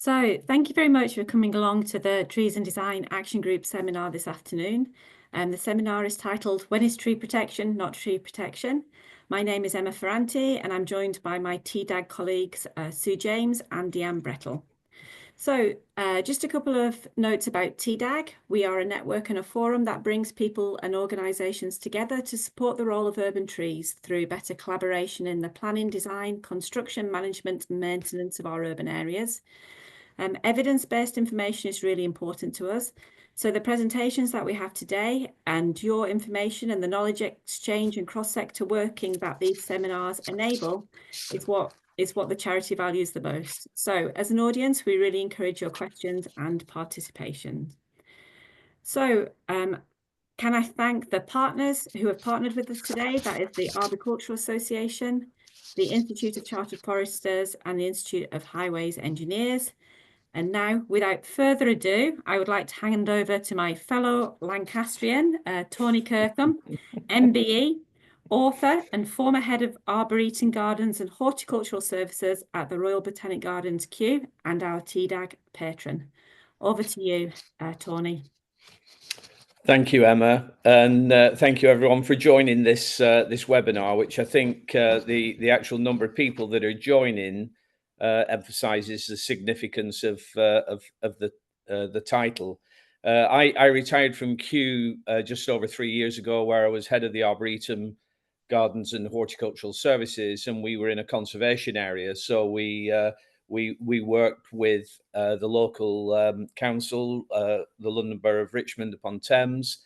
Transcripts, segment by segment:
So thank you very much for coming along to the Trees and Design Action Group seminar this afternoon. The seminar is titled When is Tree Protection Not Tree Protection? My name is Emma Ferranti and I'm joined by my TDAG colleagues Sue James and Deanne Brettle. So just a couple of notes about TDAG. We are a network and a forum that brings people and organisations together to support the role of urban trees through better collaboration in the planning, design, construction, management and maintenance of our urban areas. Evidence-based information is really important to us. So the presentations that we have today and your information and the knowledge exchange and cross-sector working that these seminars enable is what the charity values the most. So as an audience, we really encourage your questions and participation. So can I thank the partners who have partnered with us today? That is the Arboricultural Association, the Institute of Chartered Foresters and the Institute of Highways Engineers. And now, without further ado, I would like to hand over to my fellow Lancastrian, Tony Kirkham, MBE, author and former head of Arboretum Gardens and Horticultural Services at the Royal Botanic Gardens, Kew, and our TDAG patron. Over to you, Tony. Thank you, Emma, and thank you everyone for joining this this webinar, which I think the actual number of people that are joining emphasises the significance of the title. I retired from Kew just over 3 years ago, where I was head of the Arboretum Gardens and Horticultural Services, and we were in a conservation area. So we worked with the local council, the London Borough of Richmond upon Thames,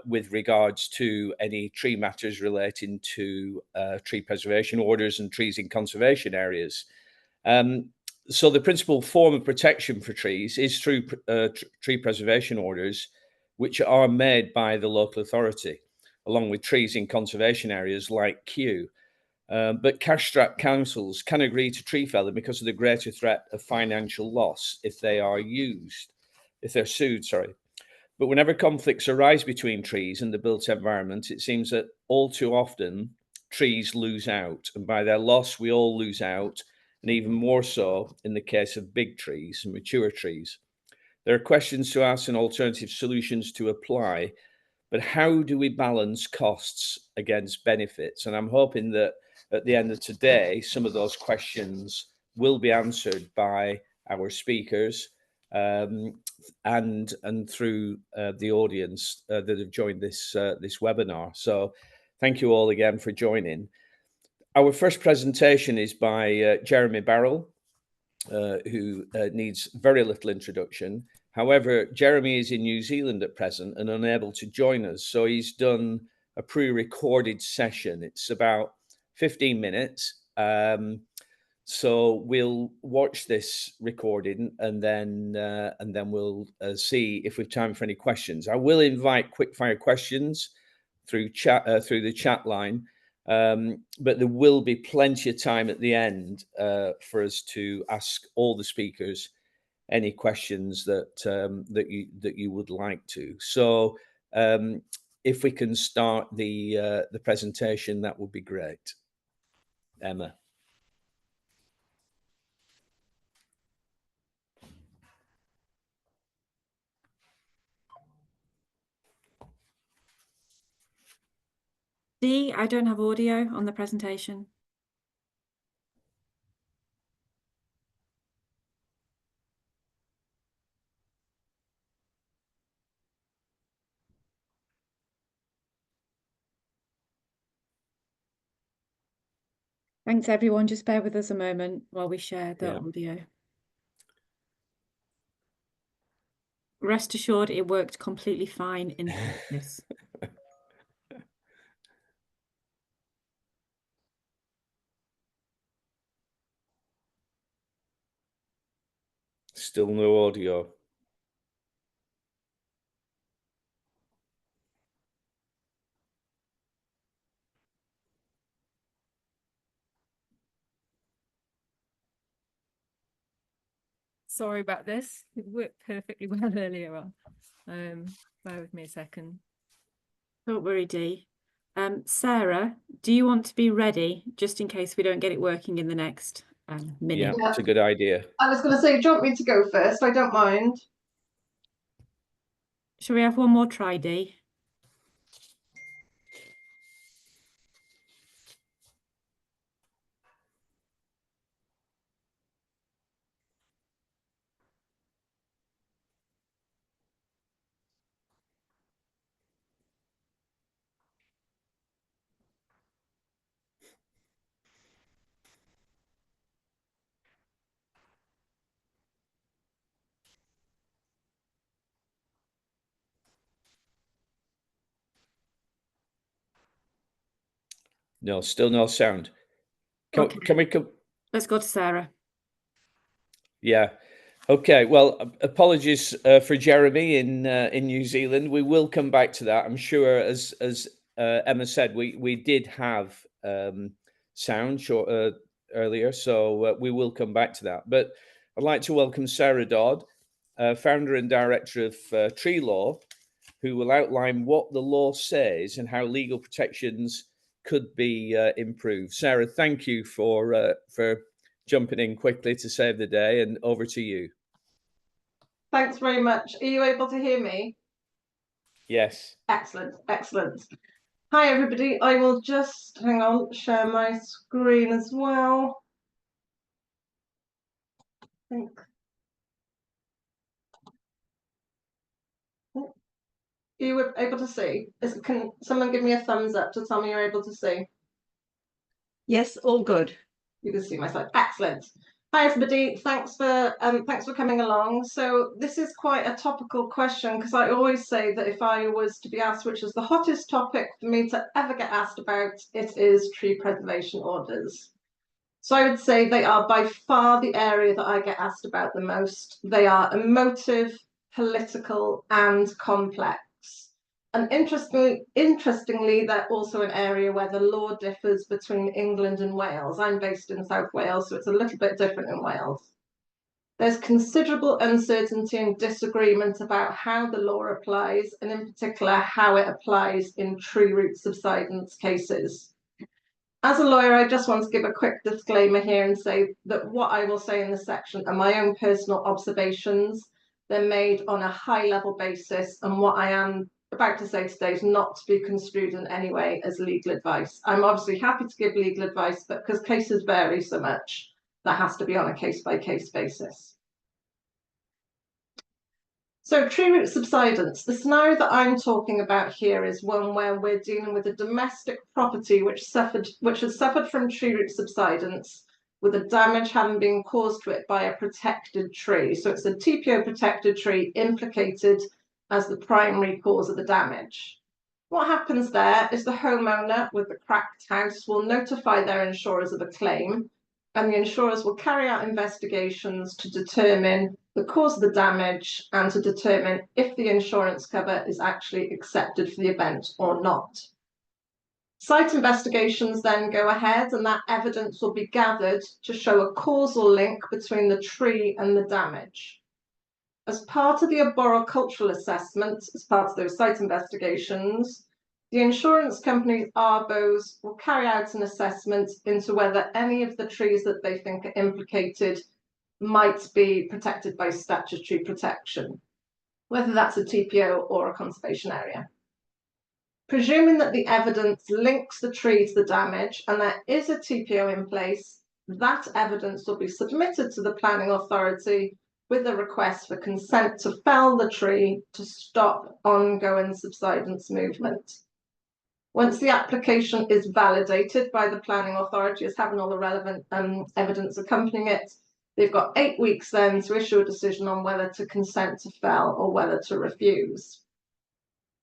with regards to any tree matters relating to tree preservation orders and trees in conservation areas. So the principal form of protection for trees is through tree preservation orders, which are made by the local authority, along with trees in conservation areas like Kew. But cash-strapped councils can agree to tree felling because of the greater threat of financial loss if they're sued, sorry. But whenever conflicts arise between trees and the built environment, it seems that all too often trees lose out, and by their loss, we all lose out, and even more so in the case of big trees and mature trees. There are questions to ask and alternative solutions to apply, but how do we balance costs against benefits? And I'm hoping that at the end of today, some of those questions will be answered by our speakers and through the audience that have joined this webinar. So thank you all again for joining. Our first presentation is by Jeremy Barrell, who needs very little introduction. However, Jeremy is in New Zealand at present and unable to join us. So he's done a pre-recorded session. It's about 15 minutes. So we'll watch this recording and then we'll see if we've time for any questions. I will invite quick-fire questions through the chat line. But there will be plenty of time at the end for us to ask all the speakers any questions that you would like to. So if we can start the presentation, that would be great. Emma. Dee, I don't have audio on the presentation. Thanks, everyone. Just bear with us a moment while we share the audio. Rest assured, it worked completely fine in practice. Still no audio. Sorry about this. It worked perfectly well earlier on. Bear with me a second. Don't worry, Dee. Sarah, do you want to be ready just in case we don't get it working in the next Mini. Yeah, it's a good idea. I was going to say, do you want me to go first? I don't mind. Shall we have one more try, Dee? No, still no sound. Can we come? Let's go to Sarah. Yeah. Okay. Well, apologies for Jeremy in New Zealand. We will come back to that. I'm sure, as Emma said, we did have sound earlier, so we will come back to that. But I'd like to welcome Sarah Dodd, founder and director of Tree Law, who will outline what the law says and how legal protections could be improved. Sarah, thank you for jumping in quickly to save the day, and over to you. Thanks very much. Are you able to hear me? Yes. Excellent, excellent. Hi, everybody. I will just, hang on, share my screen as well. I think. Are you able to see? Can someone give me a thumbs up to tell me you're able to see? Yes, all good. You can see my slide. Excellent. Hi, everybody. Thanks for coming along. So this is quite a topical question, because I always say that if I was to be asked which is the hottest topic for me to ever get asked about, it is tree preservation orders. So I would say they are by far the area that I get asked about the most. They are emotive, political, and complex. And interestingly, they're also an area where the law differs between England and Wales. I'm based in South Wales, so it's a little bit different in Wales. There's considerable uncertainty and disagreement about how the law applies, and in particular, how it applies in tree root subsidence cases. As a lawyer, I just want to give a quick disclaimer here and say that what I will say in this section are my own personal observations. They're made on a high-level basis, and what I am about to say today is not to be construed in any way as legal advice. I'm obviously happy to give legal advice, but because cases vary so much, that has to be on a case-by-case basis. So tree root subsidence, the scenario that I'm talking about here is one where we're dealing with a domestic property which has suffered from tree root subsidence, with the damage having been caused to it by a protected tree. So it's a TPO protected tree implicated as the primary cause of the damage. What happens there is the homeowner with the cracked house will notify their insurers of a claim, and the insurers will carry out investigations to determine the cause of the damage and to determine if the insurance cover is actually accepted for the event or not. Site investigations then go ahead, and that evidence will be gathered to show a causal link between the tree and the damage. As part of the arboricultural assessment, as part of those site investigations, the insurance company's ARBOs will carry out an assessment into whether any of the trees that they think are implicated might be protected by statutory protection, whether that's a TPO or a conservation area. Presuming that the evidence links the tree to the damage and there is a TPO in place, that evidence will be submitted to the planning authority with a request for consent to fell the tree to stop ongoing subsidence movement. Once the application is validated by the planning authority as having all the relevant evidence accompanying it, they've got 8 weeks then to issue a decision on whether to consent to fell or whether to refuse.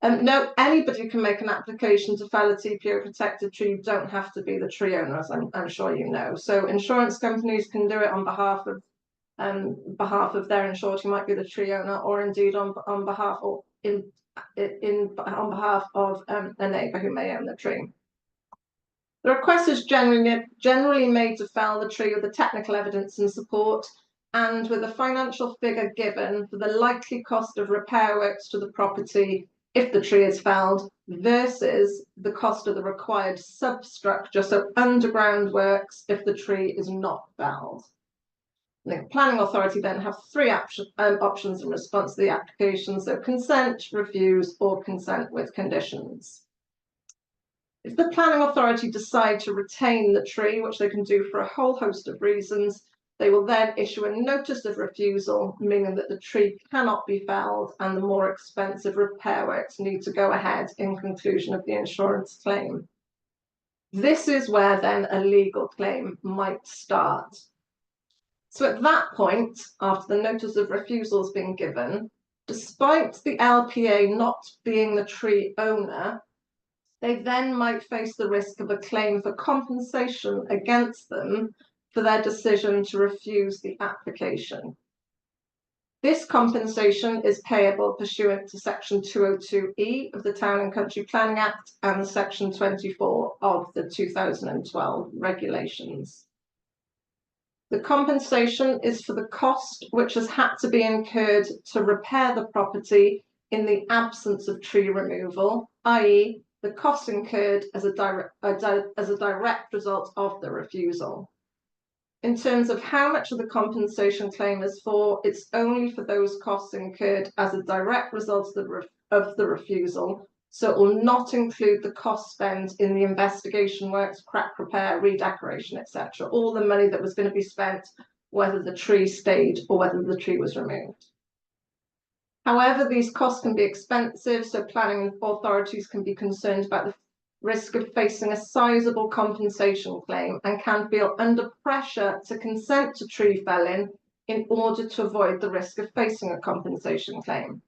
No, anybody can make an application to fell a TPO protected tree. You don't have to be the tree owner, as I'm sure you know. So insurance companies can do it on behalf of their insured, who might be the tree owner, or indeed on behalf of a neighbour who may own the tree. The request is generally made to fell the tree with the technical evidence and support, and with a financial figure given for the likely cost of repair works to the property if the tree is felled versus the cost of the required substructure, so underground works, if the tree is not felled. The planning authority then have three options in response to the application, so consent, refuse, or consent with conditions. If the planning authority decide to retain the tree, which they can do for a whole host of reasons, they will then issue a notice of refusal, meaning that the tree cannot be felled and the more expensive repair works need to go ahead in conclusion of the insurance claim. This is where then a legal claim might start. So at that point, after the notice of refusal has been given, despite the LPA not being the tree owner, they then might face the risk of a claim for compensation against them for their decision to refuse the application. This compensation is payable pursuant to Section 202E of the Town and Country Planning Act and Section 24 of the 2012 regulations. The compensation is for the cost which has had to be incurred to repair the property in the absence of tree removal, i.e. the cost incurred as a direct result of the refusal. In terms of how much of the compensation claim is for, it's only for those costs incurred as a direct result of the refusal, so it will not include the cost spent in the investigation works, crack repair, redecoration, etc. All the money that was going to be spent, whether the tree stayed or whether the tree was removed. However, these costs can be expensive, so planning authorities can be concerned about the risk of facing a sizable compensation claim and can feel under pressure to consent to tree felling in order to avoid the risk of facing a compensation claim.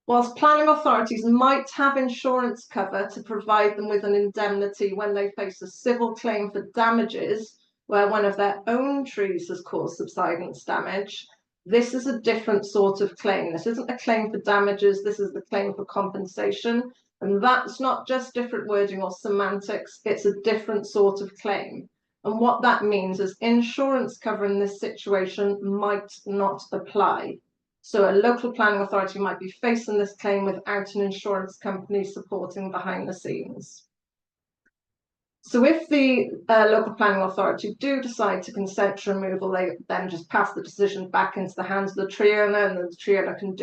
Whilst planning authorities might have insurance cover to provide them with an indemnity when they face a civil claim for damages where one of their own trees has caused subsidence damage, this is a different sort of claim. This isn't a claim for damages, this is the claim for compensation. And that's not just different wording or semantics, it's a different sort of claim. And what that means is insurance cover in this situation might not apply. So a local planning authority might be facing this claim without an insurance company supporting behind the scenes. So if the local planning authority do decide to consent to removal, they then just pass the decision back into the hands of the tree owner, and the tree owner can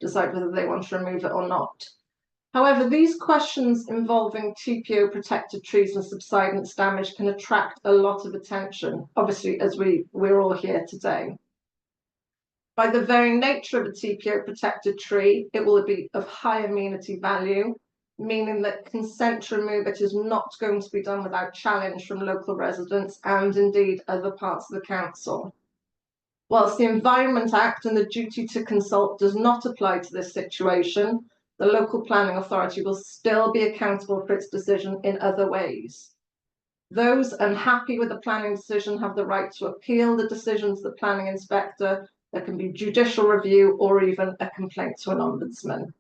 decide whether they want to remove it or not. However, these questions involving TPO protected trees and subsidence damage can attract a lot of attention, obviously, as we're all here today. By the very nature of a TPO protected tree, it will be of high amenity value, meaning that consent to remove it is not going to be done without challenge from local residents and indeed other parts of the council. Whilst the Environment Act and the duty to consult does not apply to this situation, the local planning authority will still be accountable for its decision in other ways. Those unhappy with the planning decision have the right to appeal the decision to the planning inspector. There can be judicial review or even a complaint to an ombudsman.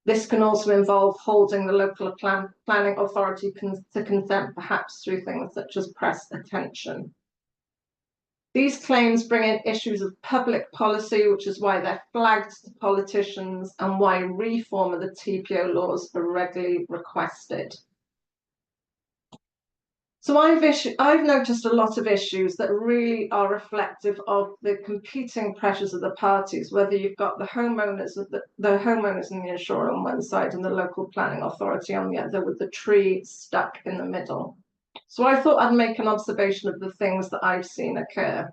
This can also involve holding the local planning authority to consent, perhaps through things such as press attention. These claims bring in issues of public policy, which is why they're flagged to politicians and why reform of the TPO laws are regularly requested. So I've noticed a lot of issues that really are reflective of the competing pressures of the parties, whether you've got the homeowners and the insurer on one side and the local planning authority on the other, with the tree stuck in the middle. So I thought I'd make an observation of the things that I've seen occur.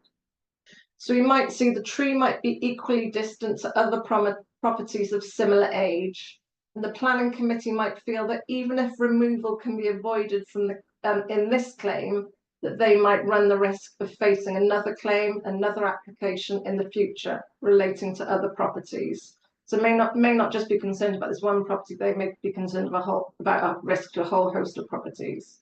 So you might see the tree might be equally distant to other properties of similar age. And the planning committee might feel that even if removal can be avoided from the in this claim, that they might run the risk of facing another claim, another application in the future relating to other properties. So may not just be concerned about this one property, they may be concerned about a risk to a whole host of properties.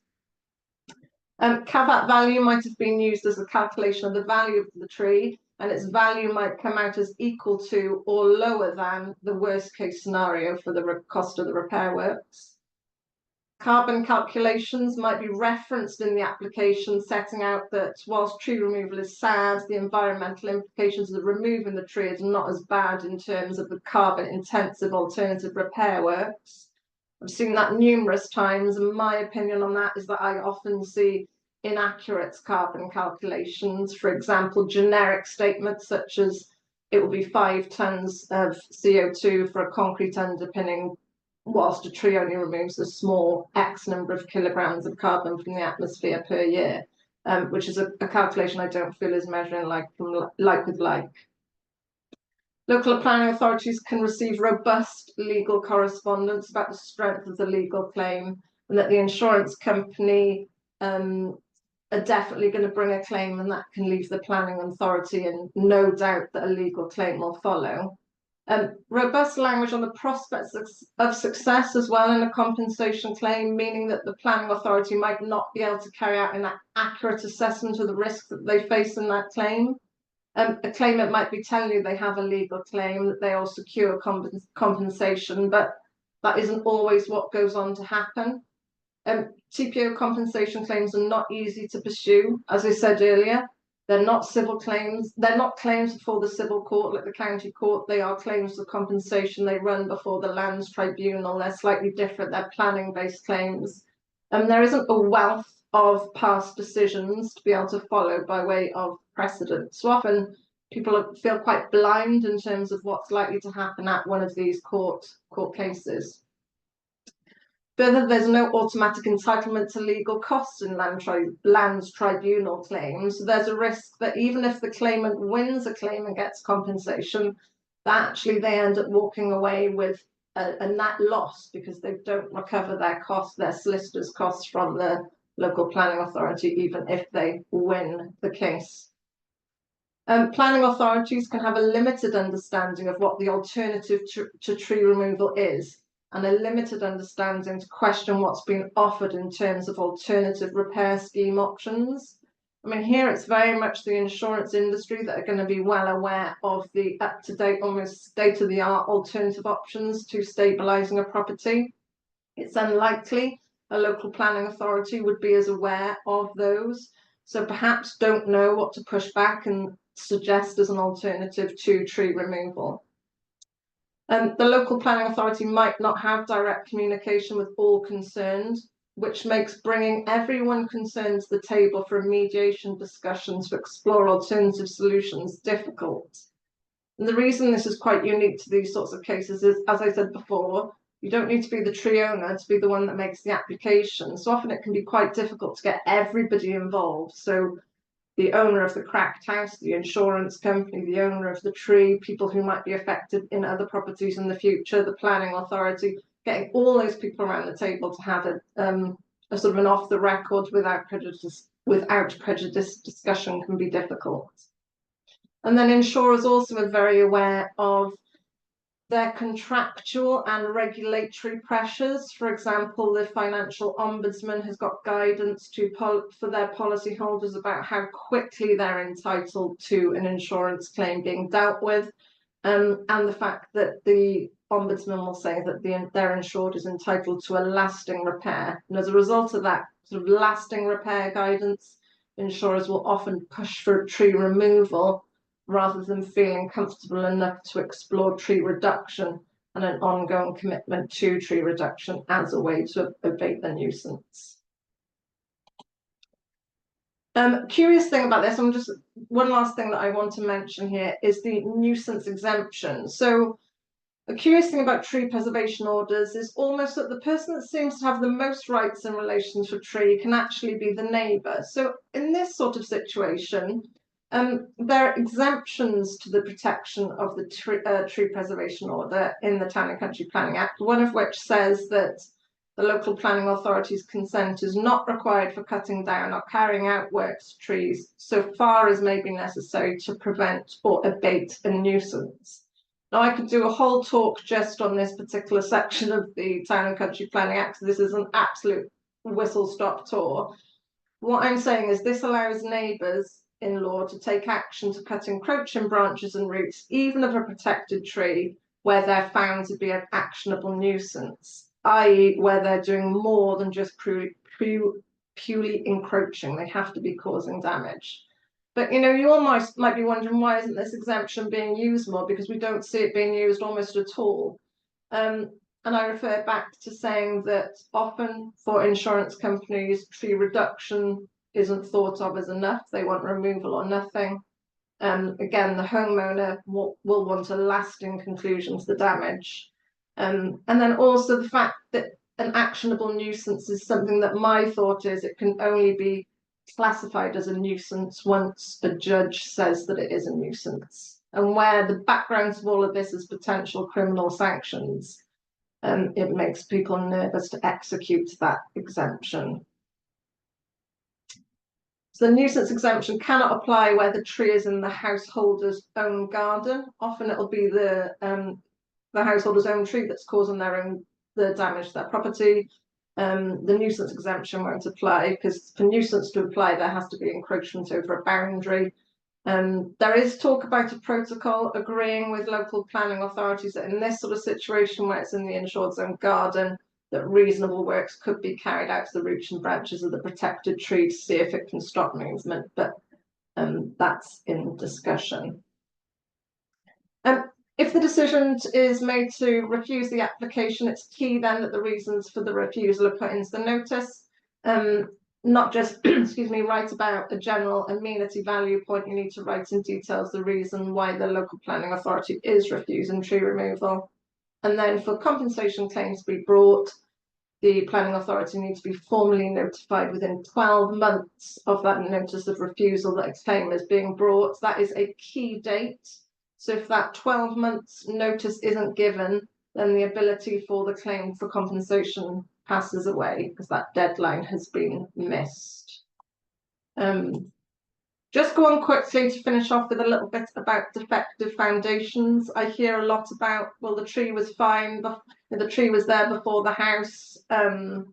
Caveat value might have been used as a calculation of the value of the tree, and its value might come out as equal to or lower than the worst case scenario for the cost of the repair works. Carbon calculations might be referenced in the application, setting out that whilst tree removal is sad, the environmental implications of removing the tree is not as bad in terms of the carbon intensive alternative repair works. I've seen that numerous times, and my opinion on that is that I often see inaccurate carbon calculations. For example, generic statements such as it will be 5 tons of CO2 for a concrete underpinning, whilst a tree only removes a small X number of kilograms of carbon from the atmosphere per year, which is a calculation I don't feel is measuring like with like. Local planning authorities can receive robust legal correspondence about the strength of the legal claim, and that the insurance company are definitely going to bring a claim, and that can leave the planning authority in no doubt that a legal claim will follow. Robust language on the prospects of success as well in a compensation claim, meaning that the planning authority might not be able to carry out an accurate assessment of the risk that they face in that claim. A claimant might be telling you they have a legal claim, that they will secure compensation, but that isn't always what goes on to happen. TPO compensation claims are not easy to pursue. As I said earlier, they're not civil claims. They're not claims before the civil court, like the county court. They are claims for compensation. They run before the lands tribunal. They're slightly different. They're planning-based claims. There isn't a wealth of past decisions to be able to follow by way of precedent. So often people feel quite blind in terms of what's likely to happen at one of these court cases. Further, there's no automatic entitlement to legal costs in lands tribunal claims. There's a risk that even if the claimant wins a claim and gets compensation, that actually they end up walking away with a net loss because they don't recover their costs, their solicitor's costs from the local planning authority, even if they win the case. Planning authorities can have a limited understanding of what the alternative to tree removal is, and a limited understanding to question what's been offered in terms of alternative repair scheme options. I mean, here it's very much the insurance industry that are going to be well aware of the up-to-date, almost state-of-the-art alternative options to stabilising a property. It's unlikely a local planning authority would be as aware of those, so perhaps don't know what to push back and suggest as an alternative to tree removal. The local planning authority might not have direct communication with all concerned, which makes bringing everyone concerned to the table for a mediation discussion to explore alternative solutions difficult. And the reason this is quite unique to these sorts of cases is, as I said before, you don't need to be the tree owner to be the one that makes the application. So often it can be quite difficult to get everybody involved. So the owner of the cracked house, the insurance company, the owner of the tree, people who might be affected in other properties in the future, the planning authority, getting all those people around the table to have a sort of an off the record without prejudice discussion can be difficult. And then insurers also are very aware of their contractual and regulatory pressures. For example, the financial ombudsman has got guidance for their policyholders about how quickly they're entitled to an insurance claim being dealt with, and the fact that the ombudsman will say that their insured is entitled to a lasting repair. And as a result of that sort of lasting repair guidance, insurers will often push for tree removal rather than feeling comfortable enough to explore tree reduction and an ongoing commitment to tree reduction as a way to abate the nuisance. Curious thing about this, one last thing that I want to mention here is the nuisance exemption. So a curious thing about tree preservation orders is almost that the person that seems to have the most rights in relation to a tree can actually be the neighbour. So in this sort of situation, there are exemptions to the protection of the tree preservation order in the Town and Country Planning Act, one of which says that the local planning authority's consent is not required for cutting down or carrying out works to trees so far as may be necessary to prevent or abate a nuisance. Now, I could do a whole talk just on this particular section of the Town and Country Planning Act. This is an absolute whistle-stop tour. What I'm saying is this allows neighbours in law to take action to cut encroaching branches and roots, even of a protected tree, where they're found to be an actionable nuisance. i.e. where they're doing more than just purely encroaching. They have to be causing damage. But you almost might be wondering, why isn't this exemption being used more? Because we don't see it being used almost at all. And I refer back to saying that often for insurance companies, tree reduction isn't thought of as enough. They want removal or nothing. Again, the homeowner will want a lasting conclusion to the damage. And then also the fact that an actionable nuisance is something that my thought is it can only be classified as a nuisance once a judge says that it is a nuisance. And where the background of all of this is potential criminal sanctions, it makes people nervous to execute that exemption. So the nuisance exemption cannot apply where the tree is in the householder's own garden. Often it'll be the householder's own tree that's causing the damage to their property. The nuisance exemption won't apply, because for nuisance to apply, there has to be encroachment over a boundary. There is talk about a protocol agreeing with local planning authorities that in this sort of situation where it's in the insured zone garden, that reasonable works could be carried out to the roots and branches of the protected tree to see if it can stop movement, but that's in discussion. If the decision is made to refuse the application, it's key then that the reasons for the refusal are put into the notice. Not just, excuse me, write about a general amenity value point. You need to write in details the reason why the local planning authority is refusing tree removal. And then for compensation claims to be brought, the planning authority needs to be formally notified within 12 months of that notice of refusal that a claim is being brought. That is a key date. So if that 12 months notice isn't given, then the ability for the claim for compensation passes away because that deadline has been missed. Just go on quickly to finish off with a little bit about defective foundations. I hear a lot about, well, the tree was fine, the tree was there before the house, and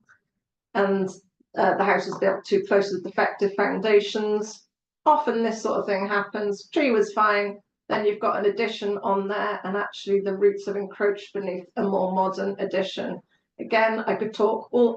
the house was built too close to defective foundations. Often this sort of thing happens. Tree was fine, then you've got an addition on there, and actually the roots have encroached beneath a more modern addition. Again, I could talk for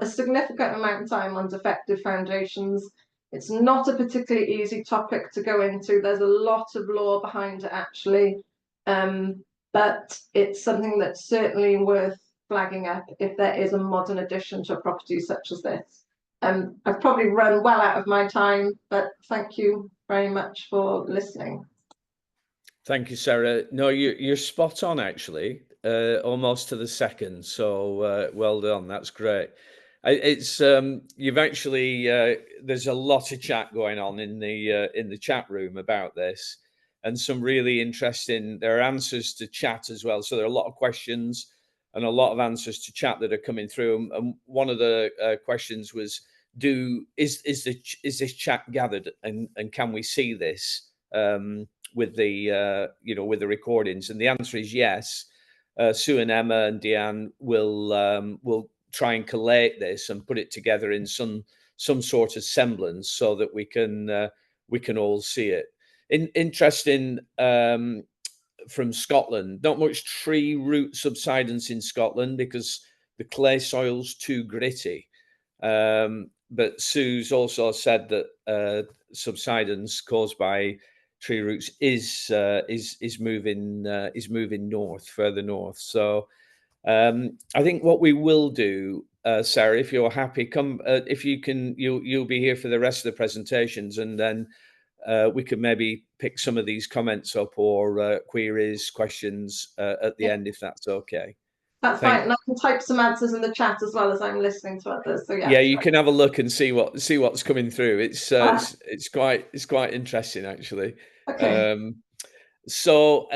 a significant amount of time on defective foundations. It's not a particularly easy topic to go into. There's a lot of law behind it, actually, but it's something that's certainly worth flagging up if there is a modern addition to a property such as this. I've probably run well out of my time, but thank you very much for listening. Thank you, Sarah. No, you're spot on, actually, almost to the second. So well done. That's great. It's you've actually there's a lot of chat going on in the chat room about this, and some really interesting. There are answers to chat as well. So there are a lot of questions and a lot of answers to chat that are coming through. And one of the questions was, is this chat gathered, and can we see this with the with the recordings? And the answer is yes. Sue and Emma and Deanne will try and collate this and put it together in some sort of semblance so that we can all see it. Interesting, from Scotland, not much tree root subsidence in Scotland because the clay soil's too gritty. But Sue's also said that subsidence caused by tree roots is moving north, further north. So I think what we will do, Sarah, if you're happy, come if you can, you'll be here for the rest of the presentations, and then we could maybe pick some of these comments up or queries, questions at the end, if that's okay. That's fine, and I can type some answers in the chat as well as I'm listening to others. So yeah, you can have a look and see what's coming through. It's quite interesting, actually. Okay. So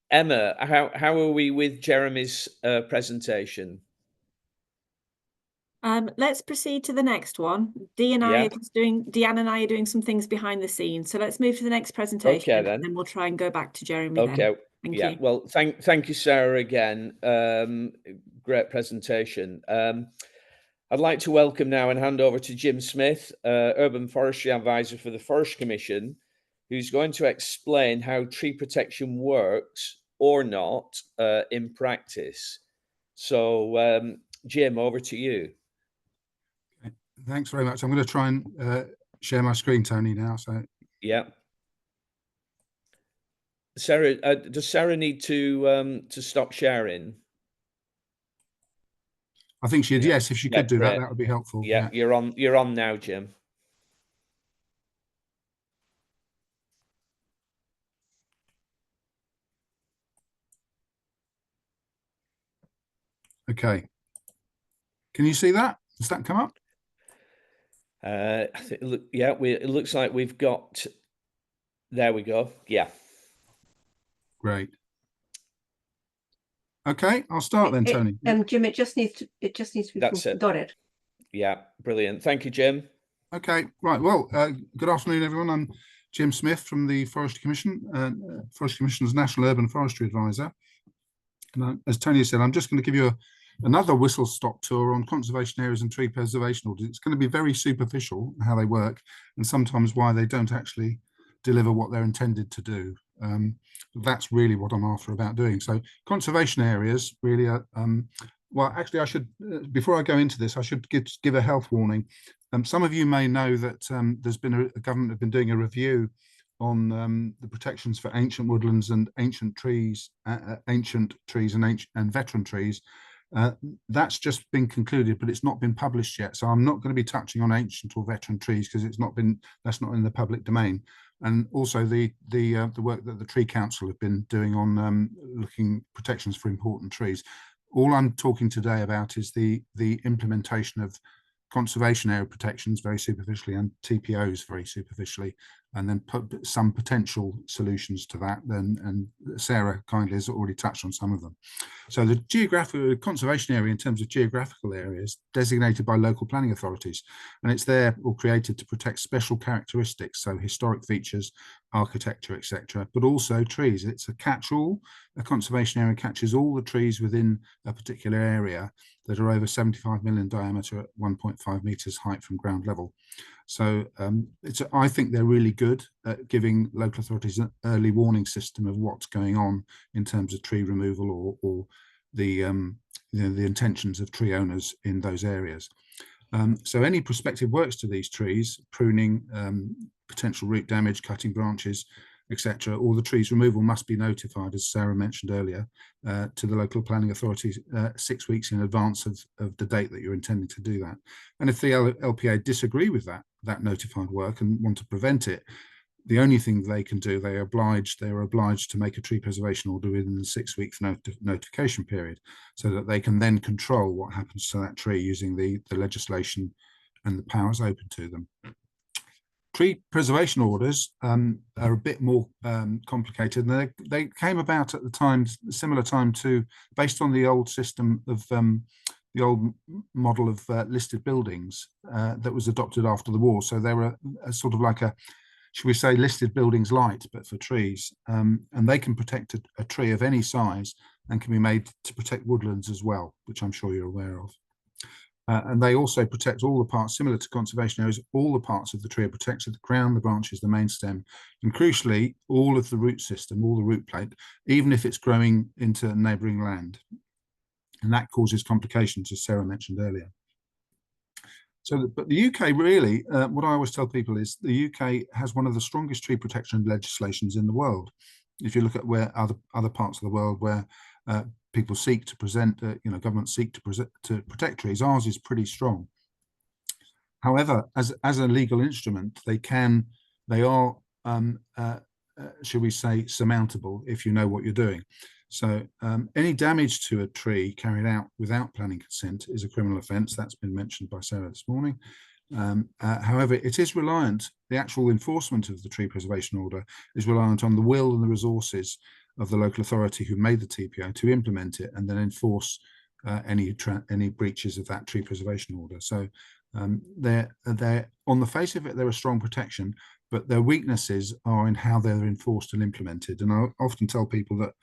Emma, how are we with Jeremy's presentation? Let's proceed to the next one. Deanne and I are doing some things behind the scenes. So let's move to the next presentation, Okay, then. and then we'll try and go back to Jeremy. Okay. Then. Thank you. Well, thank you, Sarah, again. Great presentation. I'd like to welcome now and hand over to Jim Smith, Urban Forestry Advisor for the Forest Commission, who's going to explain how tree protection works or not in practice. So, Jim, over to you. Thanks very much. I'm going to try and share my screen, Tony, now. So Yeah. Sarah, does Sarah need to stop sharing? I think she'd, yes, if she could do that, great. that would be helpful. Yeah, you're on now, Jim. Okay. Can you see that? Does that come up? I think, yeah, it looks like we've got. There we go. Yeah. Great. Okay, I'll start then, Tony. Jim, it just needs to be. That's it. Got it. Yeah, brilliant. Thank you, Jim. Okay, right. Well, good afternoon, everyone. I'm Jim Smith from the Forestry Commission, Forestry Commission's National Urban Forestry Advisor. And as Tony said, I'm just going to give you another whistle-stop tour on conservation areas and tree preservation orders. It's going to be very superficial how they work, and sometimes why they don't actually deliver what they're intended to do. That's really what I'm after about doing. So conservation areas really are, well, actually, I should, before I go into this, I should give a health warning. Some of you may know that there's been a government have been doing a review on the protections for ancient woodlands and ancient trees and veteran trees. That's just been concluded, but it's not been published yet. So I'm not going to be touching on ancient or veteran trees because that's not in the public domain. And also the work that the Tree Council have been doing on looking protections for important trees. All I'm talking today about is the implementation of conservation area protections very superficially and TPOs very superficially, and then put some potential solutions to that. And Sarah kindly has already touched on some of them. So the geographical conservation area in terms of geographical areas designated by local planning authorities, and it's there or created to protect special characteristics, so historic features, architecture, etc., but also trees. It's a catch-all. A conservation area catches all the trees within a particular area that are over 75 million diameter at 1.5 meters height from ground level. So I think they're really good at giving local authorities an early warning system of what's going on in terms of tree removal or the intentions of tree owners in those areas. So any prospective works to these trees, pruning, potential root damage, cutting branches, etc., all the trees removal must be notified, as Sarah mentioned earlier, to the local planning authorities 6 weeks in advance of the date that you're intending to do that. And if the LPA disagree with that notified work and want to prevent it, the only thing they can do, they are obliged to make a tree preservation order within the 6 weeks notification period, so that they can then control what happens to that tree using the legislation and the powers open to them. Tree preservation orders are a bit more complicated. And they came about at the time, similar time to, based on the old system of the old model of listed buildings that was adopted after the war. So they were a sort of like a, should we say, listed buildings light, but for trees. And they can protect a tree of any size and can be made to protect woodlands as well, which I'm sure you're aware of. And they also protect all the parts, similar to conservation areas, all the parts of the tree are protected: the crown, the branches, the main stem, and crucially, all of the root system, all the root plate, even if it's growing into neighbouring land. And that causes complications, as Sarah mentioned earlier. So, but the UK really, what I always tell people is the UK has one of the strongest tree protection legislations in the world. If you look at where other parts of the world where people seek to present, governments seek to protect trees, ours is pretty strong. However, as a legal instrument, they are, shall we say, surmountable if you know what you're doing. So any damage to a tree carried out without planning consent is a criminal offence. That's been mentioned by Sarah this morning. However, it is reliant, the actual enforcement of the tree preservation order is reliant on the will and the resources of the local authority who made the TPO to implement it and then enforce any breaches of that tree preservation order. So they're on the face of it, they're a strong protection, but their weaknesses are in how they're enforced and implemented. And I often tell people that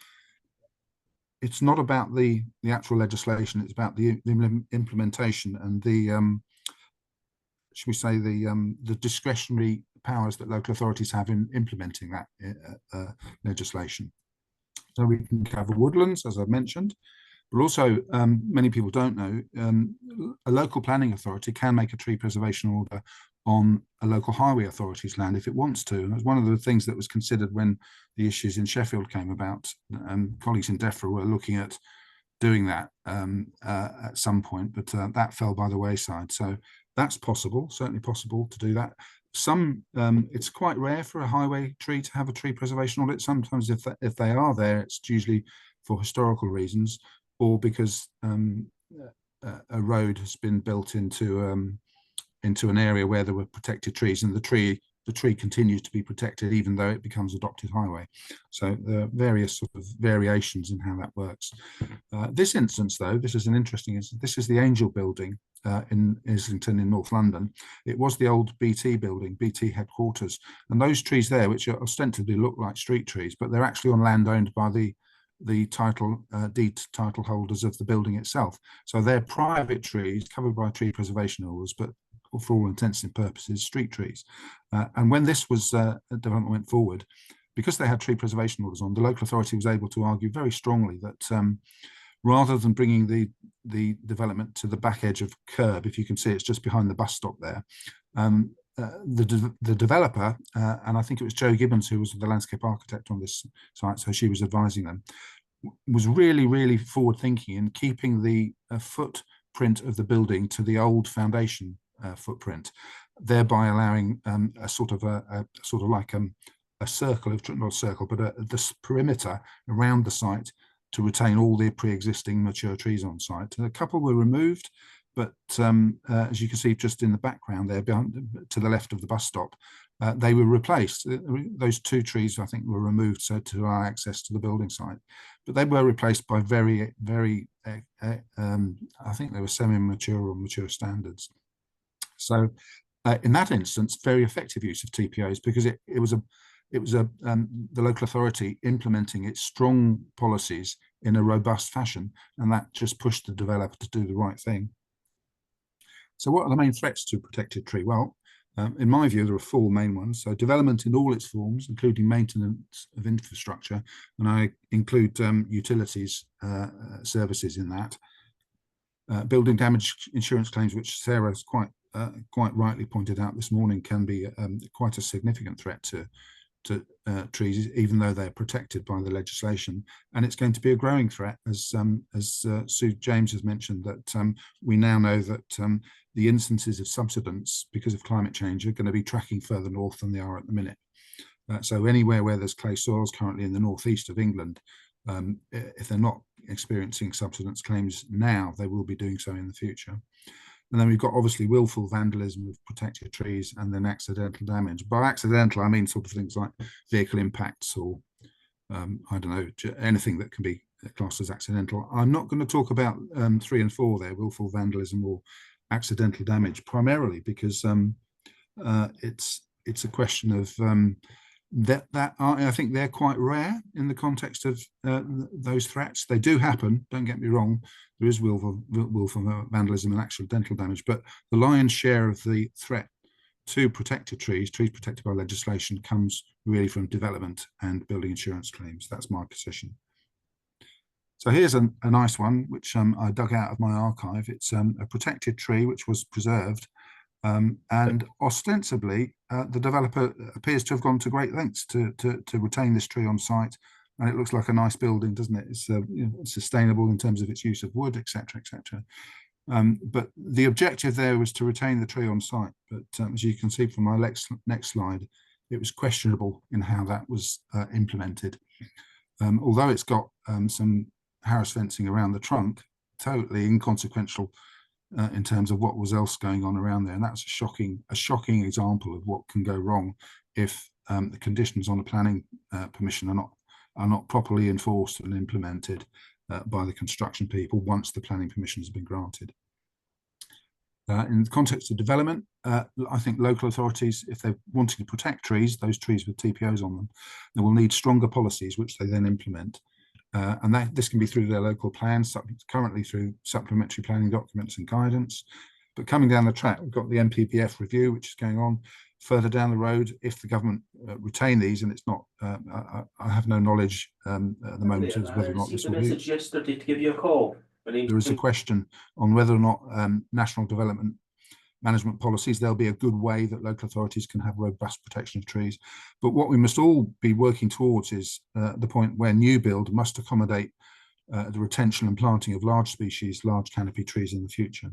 it's not about the actual legislation, it's about the implementation and the should we say the discretionary powers that local authorities have in implementing that legislation. So we can cover woodlands, as I've mentioned. But also, many people don't know, a local planning authority can make a tree preservation order on a local highway authority's land if it wants to. And that's one of the things that was considered when the issues in Sheffield came about. Colleagues in DEFRA were looking at doing that at some point, but that fell by the wayside. So that's possible, certainly possible to do that. It's quite rare for a highway tree to have a tree preservation audit. Sometimes if they are there, it's usually for historical reasons, or because a road has been built into an area where there were protected trees, and the tree continues to be protected even though it becomes adopted highway. So there are various sort of variations in how that works. This instance, though, this is an interesting instance. This is the Angel building in Islington in North London. It was the old BT building, BT headquarters, and those trees there, which are ostensibly look like street trees, but they're actually on land owned by the deed title holders of the building itself. So they're private trees covered by tree preservation orders, but for all intents and purposes, street trees. And when this development went forward, because they had tree preservation orders on, the local authority was able to argue very strongly that rather than bringing the development to the back edge of curb, if you can see it's just behind the bus stop there, the developer, and I think it was Jo Gibbons who was the landscape architect on this site, so she was advising them, was really, really forward thinking in keeping the footprint of the building to the old foundation footprint, thereby allowing a sort of like a circle of, not a circle, but this perimeter around the site to retain all the pre-existing mature trees on site. And a couple were removed, but as you can see just in the background there, to the left of the bus stop, they were replaced. Those two trees, I think, were removed so to allow access to the building site, but they were replaced by very, very, I think they were semi-mature or mature standards. So in that instance, very effective use of TPOs, because it was the local authority implementing its strong policies in a robust fashion, and that just pushed the developer to do the right thing. So what are the main threats to a protected tree? Well, in my view, there are four main ones. So development in all its forms, including maintenance of infrastructure, and I include utilities services in that. Building damage insurance claims, which Sarah's quite rightly pointed out this morning, can be quite a significant threat to trees, even though they're protected by the legislation. And it's going to be a growing threat, as Sue James has mentioned, that we now know that the instances of subsidence because of climate change are going to be tracking further north than they are at the minute. So anywhere where there's clay soils currently in the northeast of England, if they're not experiencing subsidence claims now, they will be doing so in the future. And then we've got obviously willful vandalism of protected trees, and then accidental damage. By accidental, I mean sort of things like vehicle impacts or, I don't know, anything that can be classed as accidental. I'm not going to talk about 3 and 4 there, willful vandalism or accidental damage, primarily because it's a question of I think they're quite rare in the context of those threats. They do happen, don't get me wrong. There is willful vandalism and accidental damage, but the lion's share of the threat to protected trees protected by legislation, comes really from development and building insurance claims. That's my position. So here's a nice one, which I dug out of my archive. It's a protected tree which was preserved, and ostensibly the developer appears to have gone to great lengths to retain this tree on site, and it looks like a nice building, doesn't it? It's sustainable in terms of its use of wood, etc., etc. But the objective there was to retain the tree on site. But as you can see from my next slide, it was questionable in how that was implemented. Although it's got some Harris fencing around the trunk, totally inconsequential in terms of what was else going on around there. And that's a shocking example of what can go wrong if the conditions on a planning permission are not properly enforced and implemented by the construction people once the planning permission has been granted. In the context of development, I think local authorities, if they're wanting to protect trees, those trees with TPOs on them, they will need stronger policies which they then implement. And this can be through their local plans, currently through supplementary planning documents and guidance. But coming down the track, we've got the MPPF review, which is going on. Further down the road, if the government retain these and it's not I have no knowledge at the moment as whether or not this will be. Yesterday to give you a call. There is a question on whether or not national development management policies, there'll be a good way that local authorities can have robust protection of trees. But what we must all be working towards is the point where new build must accommodate the retention and planting of large species, large canopy trees in the future.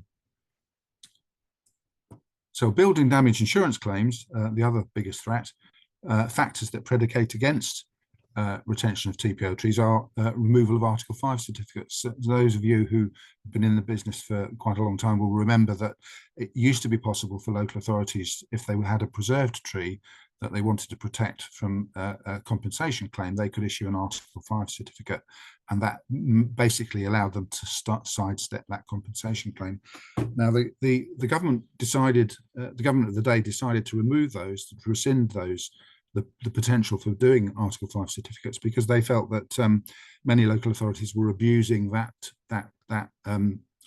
So building damage insurance claims, the other biggest threat, factors that predicate against retention of TPO trees are removal of Article 5 certificates. So those of you who've been in the business for quite a long time will remember that it used to be possible for local authorities, if they had a preserved tree that they wanted to protect from a compensation claim, they could issue an Article 5 certificate, and that basically allowed them to sidestep that compensation claim. Now, the government decided, the government of the day decided to remove those, to rescind those, the potential for doing Article 5 certificates, because they felt that many local authorities were abusing that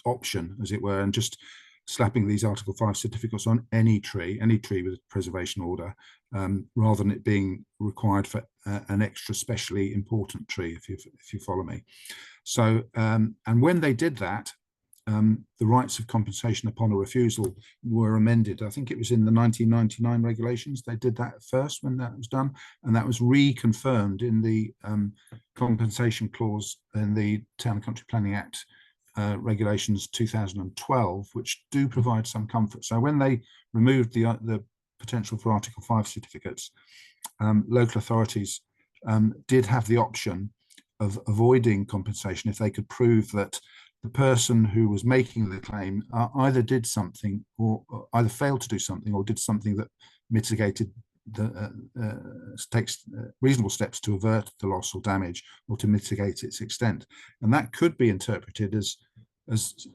option, as it were, and just slapping these Article 5 certificates on any tree with a preservation order, rather than it being required for an extra specially important tree, if you follow me. So, and when they did that, the rights of compensation upon a refusal were amended. I think it was in the 1999 regulations. They did that first when that was done, and that was reconfirmed in the compensation clause in the Town and Country Planning Act regulations 2012, which do provide some comfort. So when they removed the potential for Article 5 certificates, local authorities did have the option of avoiding compensation if they could prove that the person who was making the claim either did something, or either failed to do something, or did something that mitigated takes reasonable steps to avert the loss or damage, or to mitigate its extent. And that could be interpreted as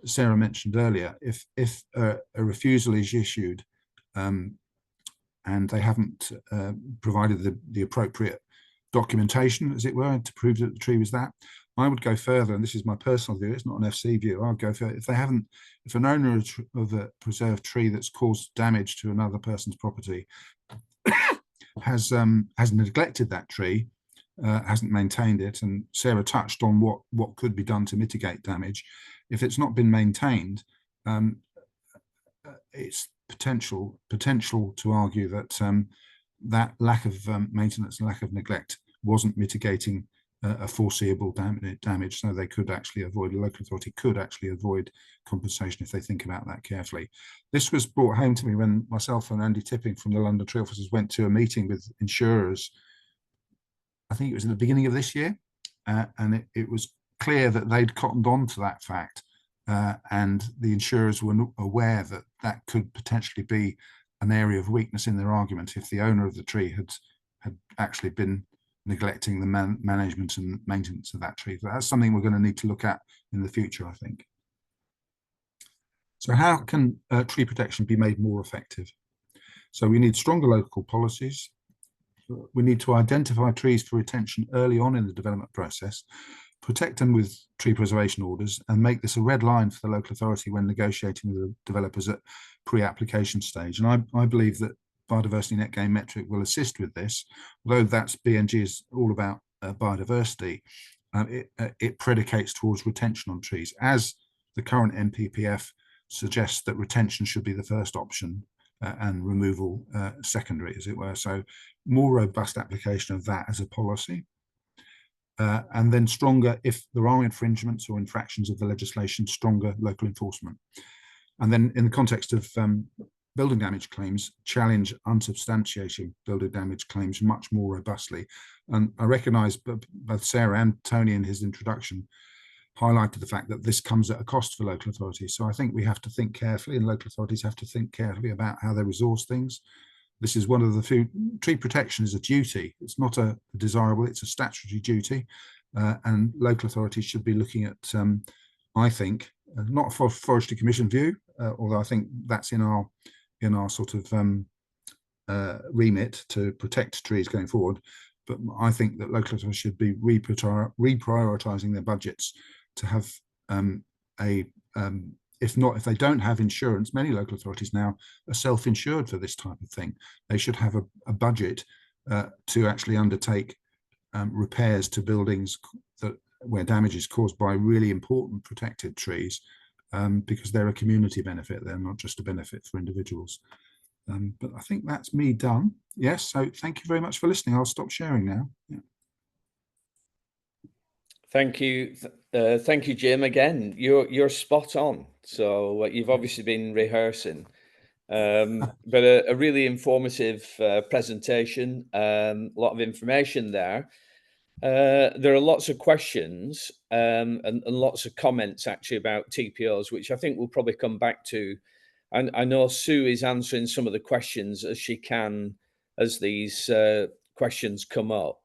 Sarah mentioned earlier, if a refusal is issued and they haven't provided the appropriate documentation, as it were, to prove that the tree was that. I would go further, and this is my personal view, it's not an FC view. I would go further. If an owner of a preserved tree that's caused damage to another person's property has neglected that tree, hasn't maintained it, and Sarah touched on what could be done to mitigate damage. If it's not been maintained, it's potential to argue that that lack of maintenance and lack of neglect wasn't mitigating a foreseeable damage, so they could actually avoid, a local authority could actually avoid compensation if they think about that carefully. This was brought home to me when myself and Andy Tipping from the London Tree Officers went to a meeting with insurers. I think it was in the beginning of this year, and it was clear that they'd cottoned on to that fact, and the insurers were aware that that could potentially be an area of weakness in their argument if the owner of the tree had actually been neglecting the management and maintenance of that tree. So that's something we're going to need to look at in the future, I think. So how can tree protection be made more effective? So we need stronger local policies. We need to identify trees for retention early on in the development process, protect them with tree preservation orders, and make this a red line for the local authority when negotiating with the developers at pre-application stage. And I believe that biodiversity net gain metric will assist with this. Although that's BNG is all about biodiversity, it predicates towards retention on trees, as the current NPPF suggests that retention should be the first option and removal secondary, as it were. So more robust application of that as a policy. And then stronger, if there are infringements or infractions of the legislation, stronger local enforcement. And then in the context of building damage claims, challenge unsubstantiated building damage claims much more robustly. And I recognise both Sarah and Tony in his introduction highlighted the fact that this comes at a cost for local authorities. So I think we have to think carefully, and local authorities have to think carefully about how they resource things. This is one of the few, tree protection is a duty. It's not a desirable, it's a statutory duty. And local authorities should be looking at, I think, not a Forestry Commission view, although I think that's in our sort of remit to protect trees going forward. But I think that local authorities should be reprioritising their budgets to have if they don't have insurance, many local authorities now are self-insured for this type of thing. They should have a budget to actually undertake repairs to buildings where damage is caused by really important protected trees, because they're a community benefit. They're not just a benefit for individuals. But I think that's me done. Yes, so thank you very much for listening. I'll stop sharing now. Yeah. Thank you. Thank you, Jim. Again, you're spot on. So you've obviously been rehearsing. But a really informative presentation, a lot of information there. There are lots of questions and lots of comments actually about TPOs, which I think we'll probably come back to. And I know Sue is answering some of the questions as she can as these questions come up.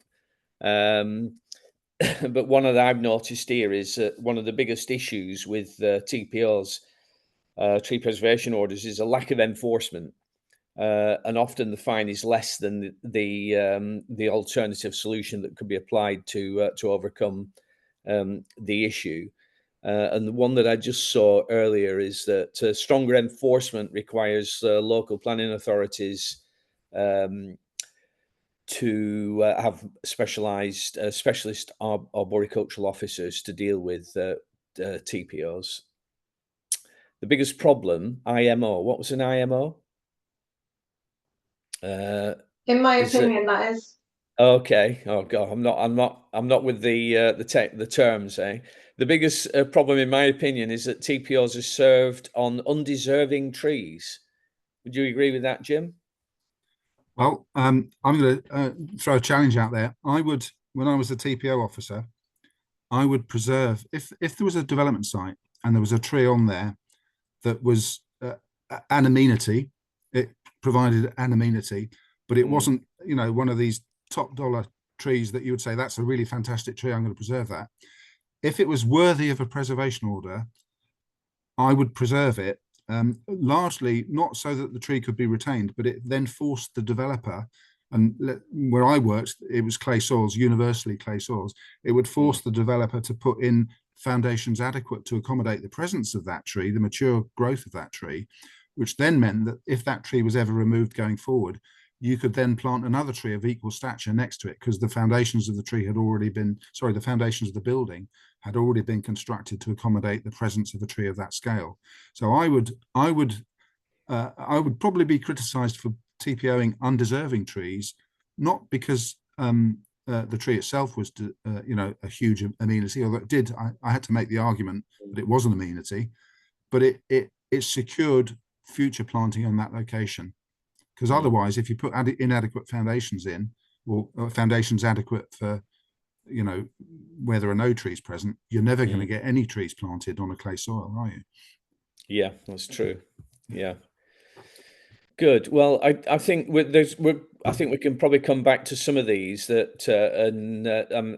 But one that I've noticed here is one of the biggest issues with TPOs, tree preservation orders, is a lack of enforcement. And often the fine is less than the alternative solution that could be applied to overcome the issue. And the one that I just saw earlier is that stronger enforcement requires local planning authorities to have specialist arboricultural officers to deal with TPOs. The biggest problem, IMO. What was an IMO? In my opinion, that is. Okay. Oh God, I'm not with the terms. The biggest problem, in my opinion, is that TPOs are served on undeserving trees. Would you agree with that, Jim? Well, I'm going to throw a challenge out there. I would, when I was a TPO officer, I would preserve, if there was a development site and there was a tree on there that was an amenity, it provided an amenity, but it wasn't, you know, one of these top dollar trees that you would say, that's a really fantastic tree, I'm going to preserve that. If it was worthy of a preservation order, I would preserve it. Largely not so that the tree could be retained, but it then forced the developer, and where I worked, it was clay soils, universally clay soils. It would force the developer to put in foundations adequate to accommodate the presence of that tree, the mature growth of that tree, which then meant that if that tree was ever removed going forward, you could then plant another tree of equal stature next to it, because the foundations of the tree had already been, sorry, the foundations of the building had already been constructed to accommodate the presence of a tree of that scale. So I would probably be criticised for TPOing undeserving trees, not because the tree itself was, you know, a huge amenity, although it did. I had to make the argument that it was an amenity, but it secured future planting on that location. Because otherwise, if you put inadequate foundations in, or foundations adequate for, you know, where there are no trees present, you're never going to get any trees planted on a clay soil, are you? Yeah, that's true. Yeah. Good. Well, I think I think we can probably come back to some of these that, and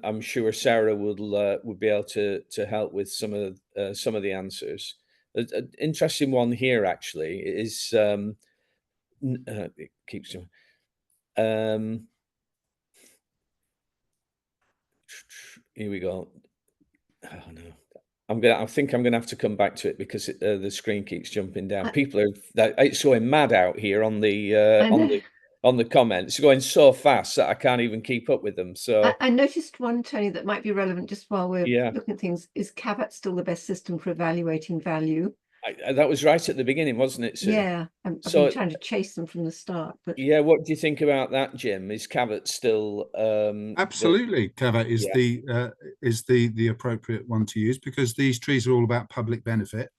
I'm sure Sarah would be able to help with some of the answers. An interesting one here actually is it keeps here we go. Oh no. I think I'm gonna have to come back to it because the screen keeps jumping down. People it's going mad out here on the comments. It's going so fast that I can't even keep up with them. So I noticed one, Tony, that might be relevant just while we're looking at things. Is CAVAT still the best system for evaluating value? That was right at the beginning, wasn't it, Sue? Yeah, I've been trying to chase them from the start. But yeah, what do you think about that, Jim? Is CAVAT still absolutely? CAVAT is the appropriate one to use, because these trees are all about public benefit,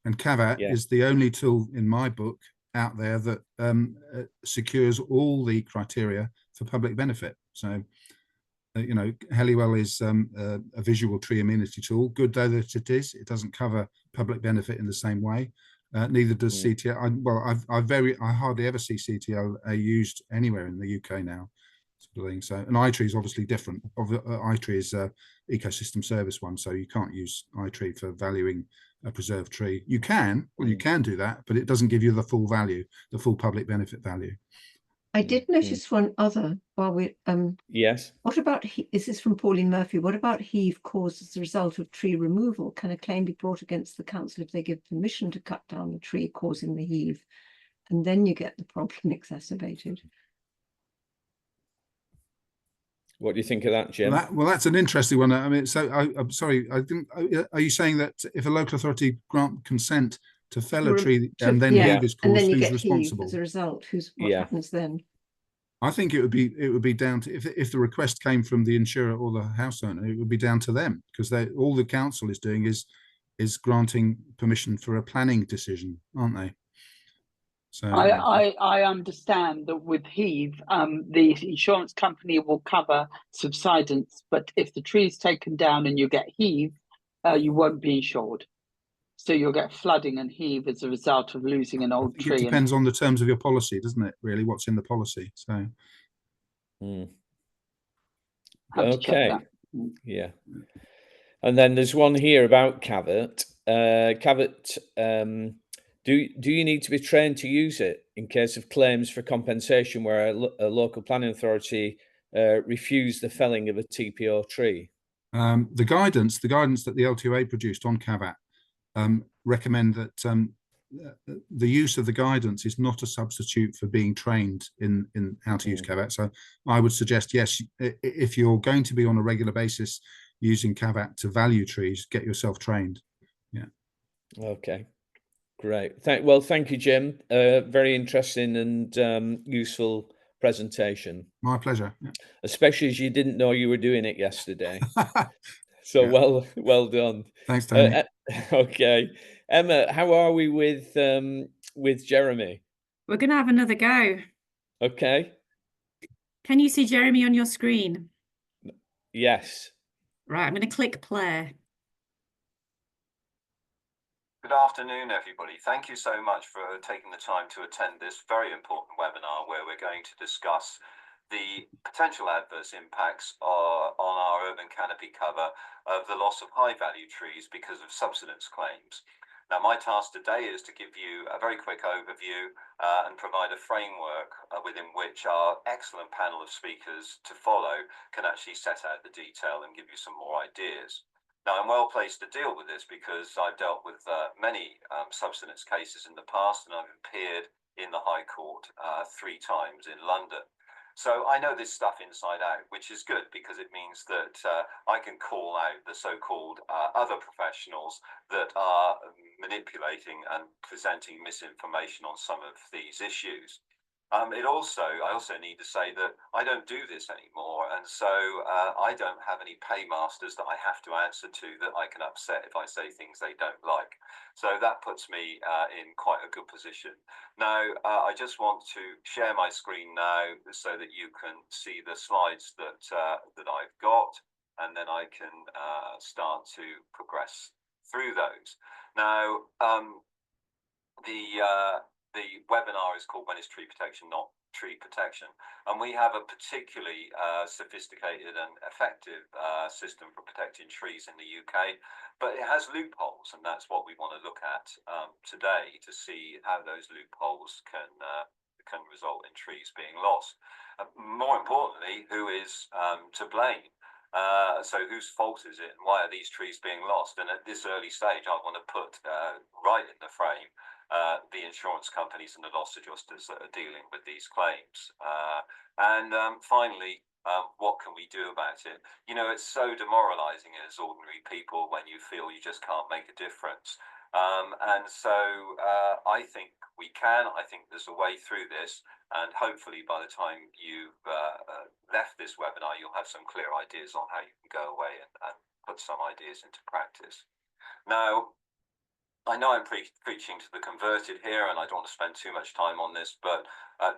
and CAVAT is the only tool in my book out there that secures all the criteria for public benefit. So you know, Helliwell is a visual tree amenity tool. Good though that it is, it doesn't cover public benefit in the same way. Neither does CTO. I hardly ever see CTO used anywhere in the UK now. So, and iTree is obviously different. iTree is a ecosystem service one, so you can't use iTree for valuing a preserved tree. You can, you can do that, but it doesn't give you the full value, the full public benefit value. I did notice one other while we yes. What about is this from Pauline Murphy? What about heave caused as a result of tree removal? Can a claim be brought against the council if they give permission to cut down the tree causing the heave, and then you get the problem exacerbated? What do you think of that, Jim? Well, that's an interesting one. I mean, so I'm sorry, I didn't. Are you saying that if a local authority grant consent to fell a tree and then yeah, heave is and then caused, you who's get heave responsible? as a result? What happens then? I think it would be down to if the request came from the insurer or the house owner, it would be down to them, because all the council is doing is granting permission for a planning decision, aren't they? So I understand that with heave, the insurance company will cover subsidence, but if the tree is taken down and you get heave, you won't be insured. So you'll get flooding and heave as a result of losing an old tree. It depends on the terms of your policy, doesn't it? Really, what's in the policy. So, okay, yeah. And then there's one here about Cavett. Cavett, do you need to be trained to use it in case of claims for compensation where a local planning authority refused the felling of a TPO tree? The guidance that the LTOA produced on Cavett recommend that the use of the guidance is not a substitute for being trained in how to use Cavett. So I would suggest, yes, if you're going to be on a regular basis using Cavett to value trees, get yourself trained. Yeah. Okay, great. Thank you, Jim. Very interesting and useful presentation. My pleasure. Yeah. Especially as you didn't know you were doing it yesterday. So yeah. well done. Thanks, Tony. Okay, Emma, how are we with Jeremy? We're going to have another go. Okay. Can you see Jeremy on your screen? Yes. Right, I'm going to click play. Good afternoon, everybody. Thank you so much for taking the time to attend this very important webinar where we're going to discuss the potential adverse impacts on our urban canopy cover of the loss of high-value trees because of subsidence claims. Now, my task today is to give you a very quick overview and provide a framework within which our excellent panel of speakers to follow can actually set out the detail and give you some more ideas. Now, I'm well placed to deal with this because I've dealt with many subsidence cases in the past, and I've appeared in the High Court 3 times in London. So I know this stuff inside out, which is good because it means that I can call out the so-called other professionals that are manipulating and presenting misinformation on some of these issues. I also need to say that I don't do this anymore, and so I don't have any paymasters that I have to answer to that I can upset if I say things they don't like. So that puts me in quite a good position. Now, I just want to share my screen now so that you can see the slides that I've got, and then I can start to progress through those. Now, the webinar is called When is Tree Protection Not Tree Protection? And we have a particularly sophisticated and effective system for protecting trees in the UK, but it has loopholes, and that's what we want to look at today to see how those loopholes can result in trees being lost. More importantly, who is to blame? So whose fault is it, and why are these trees being lost? And at this early stage, I want to put right in the frame the insurance companies and the loss adjusters that are dealing with these claims. And finally, what can we do about it? You know, it's so demoralizing as ordinary people when you feel you just can't make a difference. And so I think we can. I think there's a way through this. And hopefully by the time you've left this webinar, you'll have some clear ideas on how you can go away and put some ideas into practice. Now, I know I'm preaching to the converted here, and I don't want to spend too much time on this, but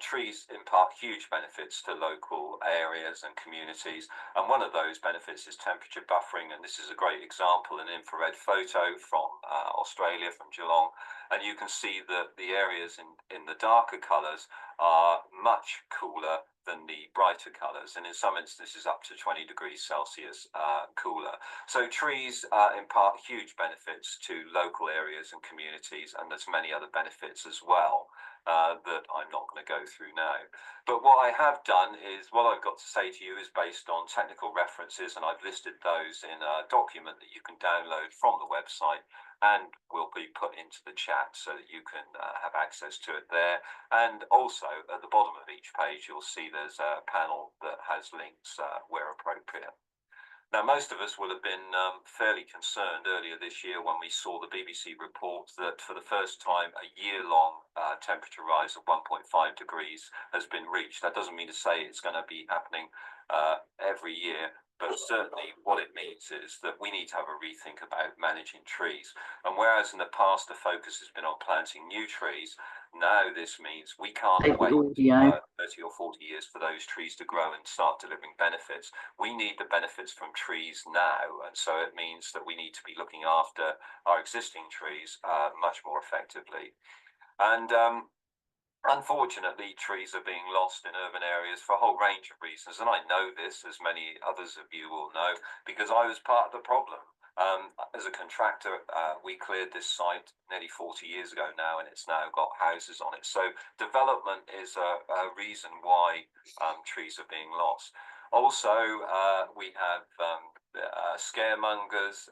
trees impart huge benefits to local areas and communities. And one of those benefits is temperature buffering. And this is a great example, an infrared photo from Australia, from Geelong. And you can see that the areas in the darker colours are much cooler than the brighter colours, and in some instances up to 20 degrees Celsius cooler. So trees impart huge benefits to local areas and communities, and there's many other benefits as well. that I'm not going to go through now. But what I have done is, what I've got to say to you is based on technical references, and I've listed those in a document that you can download from the website and will be put into the chat so that you can have access to it there. And also at the bottom of each page, you'll see there's a panel that has links where appropriate. Now, most of us will have been fairly concerned earlier this year when we saw the BBC report that for the first time a year-long temperature rise of 1.5 degrees has been reached. That doesn't mean to say it's going to be happening every year, but certainly what it means is that we need to have a rethink about managing trees. And whereas in the past the focus has been on planting new trees, now this means we can't wait 30 or 40 years for those trees to grow and start delivering benefits. We need the benefits from trees now, and so it means that we need to be looking after our existing trees much more effectively. And unfortunately, trees are being lost in urban areas for a whole range of reasons, and I know this, as many others of you will know, because I was part of the problem. As a contractor, we cleared this site nearly 40 years ago now, and it's now got houses on it. So development is a reason why trees are being lost. Also, we have scaremongers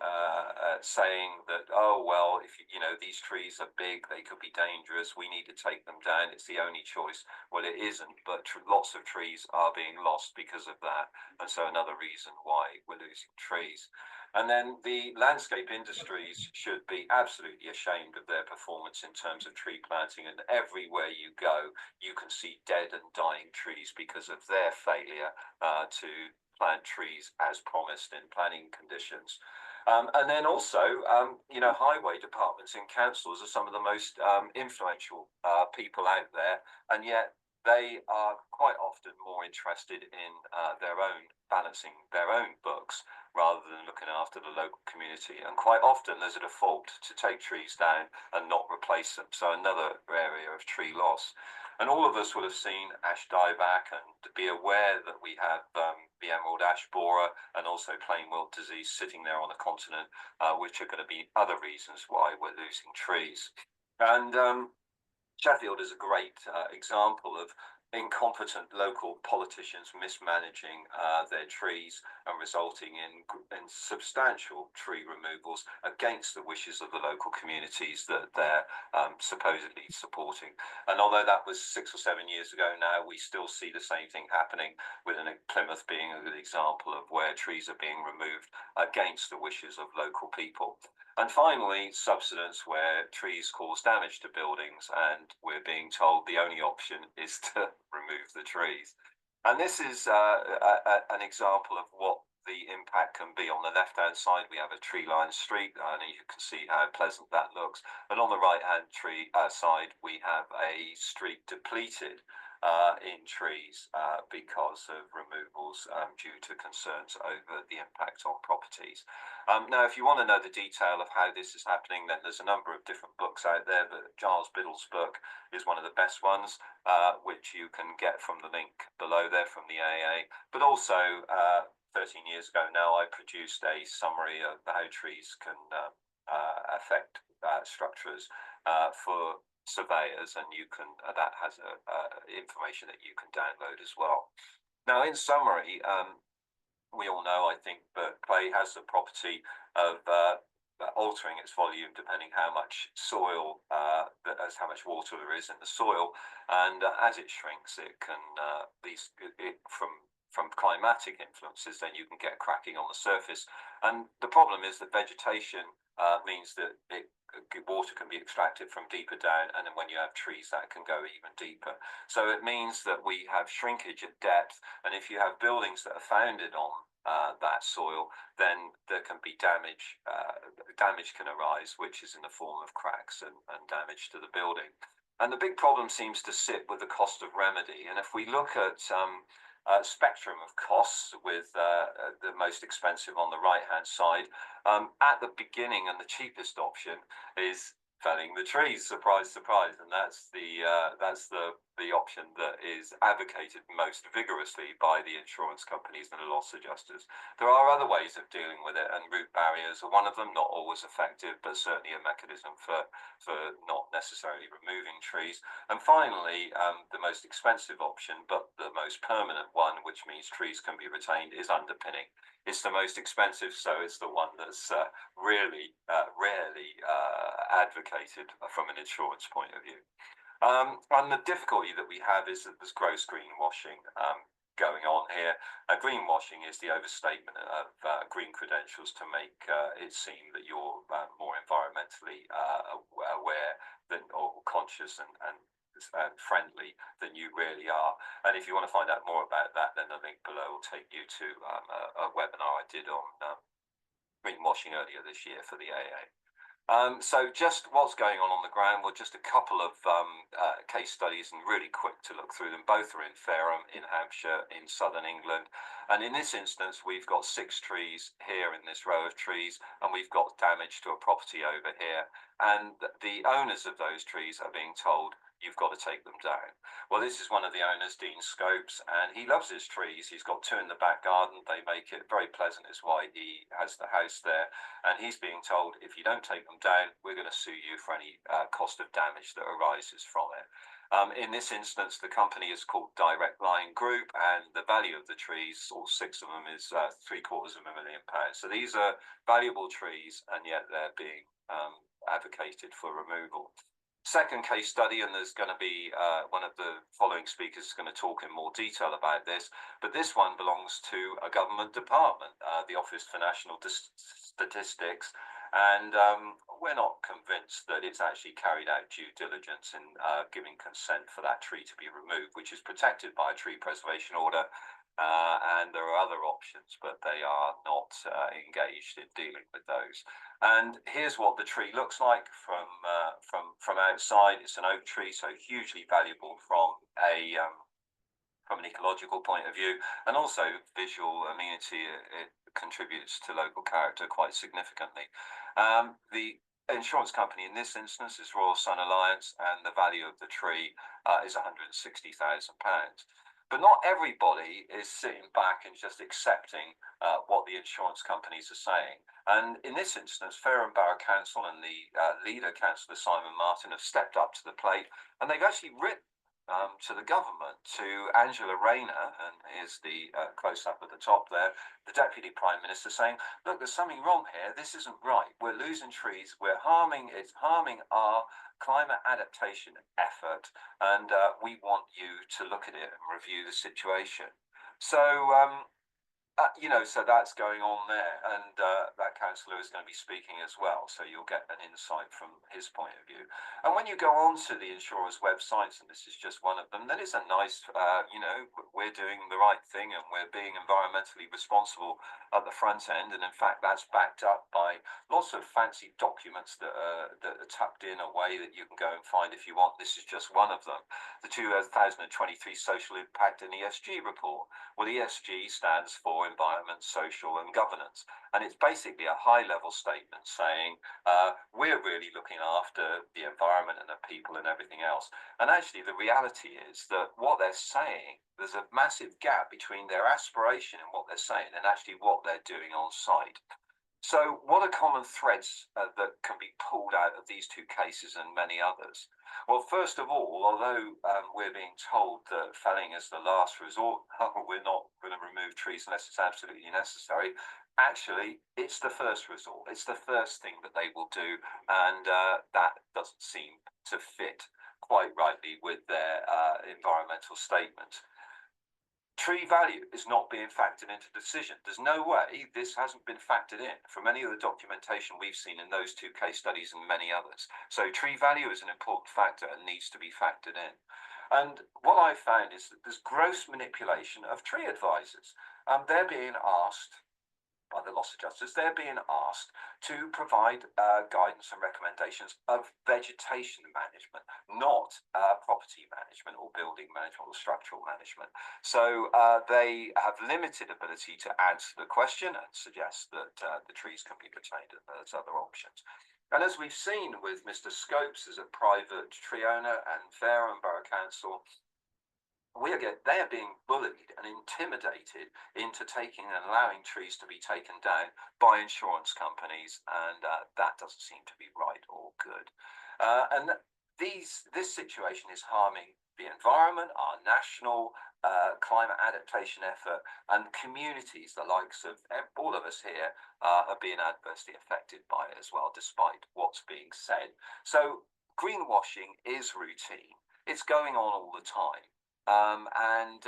saying that, oh, well, if you know, these trees are big, they could be dangerous, we need to take them down, it's the only choice. Well, it isn't, but lots of trees are being lost because of that. And so another reason why we're losing trees. And then the landscape industries should be absolutely ashamed of their performance in terms of tree planting. And everywhere you go, you can see dead and dying trees because of their failure to plant trees as promised in planning conditions. And then also, you know, highway departments and councils are some of the most influential people out there, and yet they are quite often more interested in balancing their own books rather than looking after the local community. And quite often there's a default to take trees down and not replace them. So another area of tree loss. And all of us will have seen ash dieback and be aware that we have the emerald ash borer and also plain wilt disease sitting there on the continent, which are going to be other reasons why we're losing trees. And Sheffield is a great example of incompetent local politicians mismanaging their trees and resulting in substantial tree removals against the wishes of the local communities that they're supposedly supporting. And although that was 6 or 7 years ago now, we still see the same thing happening, with Plymouth being a good example of where trees are being removed against the wishes of local people. And finally, subsidence, where trees cause damage to buildings and we're being told the only option is to remove the trees. And this is an example of what the impact can be. On the left-hand side, we have a tree-lined street, and you can see how pleasant that looks. And on the right-hand side, we have a street depleted in trees because of removals due to concerns over the impact on properties. Now, if you want to know the detail of how this is happening, then there's a number of different books out there, but Giles Biddle's book is one of the best ones, which you can get from the link below there from the AA. But also, 13 years ago now, I produced a summary of how trees can affect structures for surveyors, and you can that has information that you can download as well. Now, in summary, we all know, I think, that clay has the property of altering its volume depending how much soil, as how much water there is in the soil, and as it shrinks, it can from climatic influences, then you can get cracking on the surface. And the problem is that vegetation means that water can be extracted from deeper down, and then when you have trees, that can go even deeper. So it means that we have shrinkage at depth, and if you have buildings that are founded on that soil, then there can be damage. Damage can arise, which is in the form of cracks and damage to the building. And the big problem seems to sit with the cost of remedy. And if we look at spectrum of costs, with the most expensive on the right hand side, at the beginning, and the cheapest option is felling the trees. Surprise, surprise, and that's the option that is advocated most vigorously by the insurance companies and the loss adjusters. There are other ways of dealing with it, and root barriers are one of them. Not always effective, but certainly a mechanism for not necessarily removing trees. And finally, the most expensive option, but the most permanent one, which means trees can be retained, is underpinning. It's the most expensive, so it's the one that's really rarely advocated from an insurance point of view. And the difficulty that we have is that there's gross greenwashing going on here. Greenwashing is the overstatement of green credentials to make it seem that you're more environmentally aware than, or conscious and friendly than you really are. And if you want to find out more about that, then the link below will take you to a webinar I did on greenwashing earlier this year for the AA. So just what's going on the ground, well, just a couple of case studies, and really quick to look through them. Both are in Fareham, in Hampshire, in southern England. And in this instance, we've got 6 trees here in this row of trees, and we've got damage to a property over here. And the owners of those trees are being told, you've got to take them down. Well, this is one of the owners, Dean Scopes, and he loves his trees. He's got 2 in the back garden. They make it very pleasant, is why he has the house there. And he's being told, if you don't take them down, we're going to sue you for any cost of damage that arises from it. In this instance, the company is called Direct Line Group, and the value of the trees, all 6 of them, is £750,000. So these are valuable trees, and yet they're being advocated for removal. Second case study, and there's going to be one of the following speakers is going to talk in more detail about this, but this one belongs to a government department, the Office for National Statistics, and we're not convinced that it's actually carried out due diligence in giving consent for that tree to be removed, which is protected by a tree preservation order. And there are other options, but they are not engaged in dealing with those. And here's what the tree looks like from outside. It's an oak tree, so hugely valuable from an ecological point of view, and also visual amenity. It contributes to local character quite significantly. The insurance company in this instance is Royal Sun Alliance, and the value of the tree is £160,000. But not everybody is sitting back and just accepting what the insurance companies are saying. And in this instance, Fareham Borough Council and the leader, Councillor Simon Martin, have stepped up to the plate, and they've actually written to the government, to Angela Rayner, and here's the close-up at the top there, the Deputy Prime Minister, saying, look, there's something wrong here. This isn't right. We're losing trees. It's harming our climate adaptation effort, and we want you to look at it and review the situation. So so that's going on there, and that councillor is going to be speaking as well, so you'll get an insight from his point of view. And when you go on to the insurers' websites, and this is just one of them, then it's a nice, we're doing the right thing and we're being environmentally responsible at the front end, and in fact that's backed up by lots of fancy documents that are tucked in a way that you can go and find if you want. This is just one of them, the 2023 Social Impact and ESG report. Well, ESG stands for Environment, Social and Governance, and it's basically a high-level statement saying we're really looking after the environment and the people and everything else. And actually the reality is that what they're saying, there's a massive gap between their aspiration and what they're saying and actually what they're doing on site. So what are common threads that can be pulled out of these 2 cases and many others? Well, first of all, although we're being told that felling is the last resort, we're not going to remove trees unless it's absolutely necessary. Actually, it's the first resort. It's the first thing that they will do, and that doesn't seem to fit quite rightly with their environmental statement. Tree value is not being factored into the decision. There's no way this hasn't been factored in from any of the documentation we've seen in those 2 case studies and many others. So tree value is an important factor and needs to be factored in. And what I've found is that there's gross manipulation of tree advisors. They're being asked by the loss adjusters, they're being asked to provide guidance and recommendations of vegetation management, not property management or building management or structural management. So they have limited ability to answer the question and suggest that the trees can be retained as other options. And as we've seen with Mr. Scopes as a private tree owner and Fareham Borough Council, they are being bullied and intimidated into taking and allowing trees to be taken down by insurance companies, and that doesn't seem to be right or good. And this situation is harming the environment, our national climate adaptation effort, and communities, the likes of all of us here, are being adversely affected by it as well, despite what's being said. So greenwashing is routine. It's going on all the time. And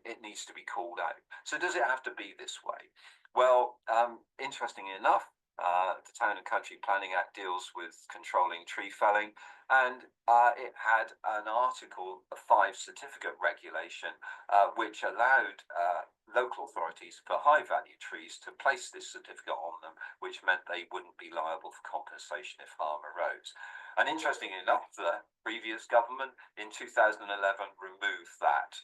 it needs to be called out. So does it have to be this way? Well, interestingly enough, the Town and Country Planning Act deals with controlling tree felling, and it had an Article 5 certificate regulation which allowed local authorities for high value trees to place this certificate on them, which meant they wouldn't be liable for compensation if harm arose. And interestingly enough, the previous government in 2011 removed that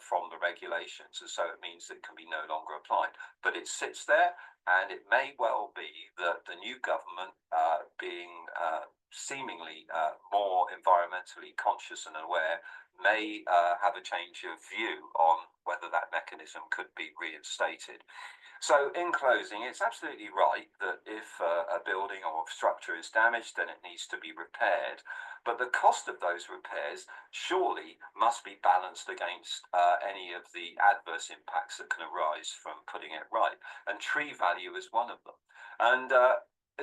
from the regulations, and so it means it can be no longer applied. But it sits there, and it may well be that the new government, being seemingly more environmentally conscious and aware, may have a change of view on whether that mechanism could be reinstated. So in closing, it's absolutely right that if a building or structure is damaged, then it needs to be repaired. But the cost of those repairs surely must be balanced against any of the adverse impacts that can arise from putting it right. And tree value is one of them. And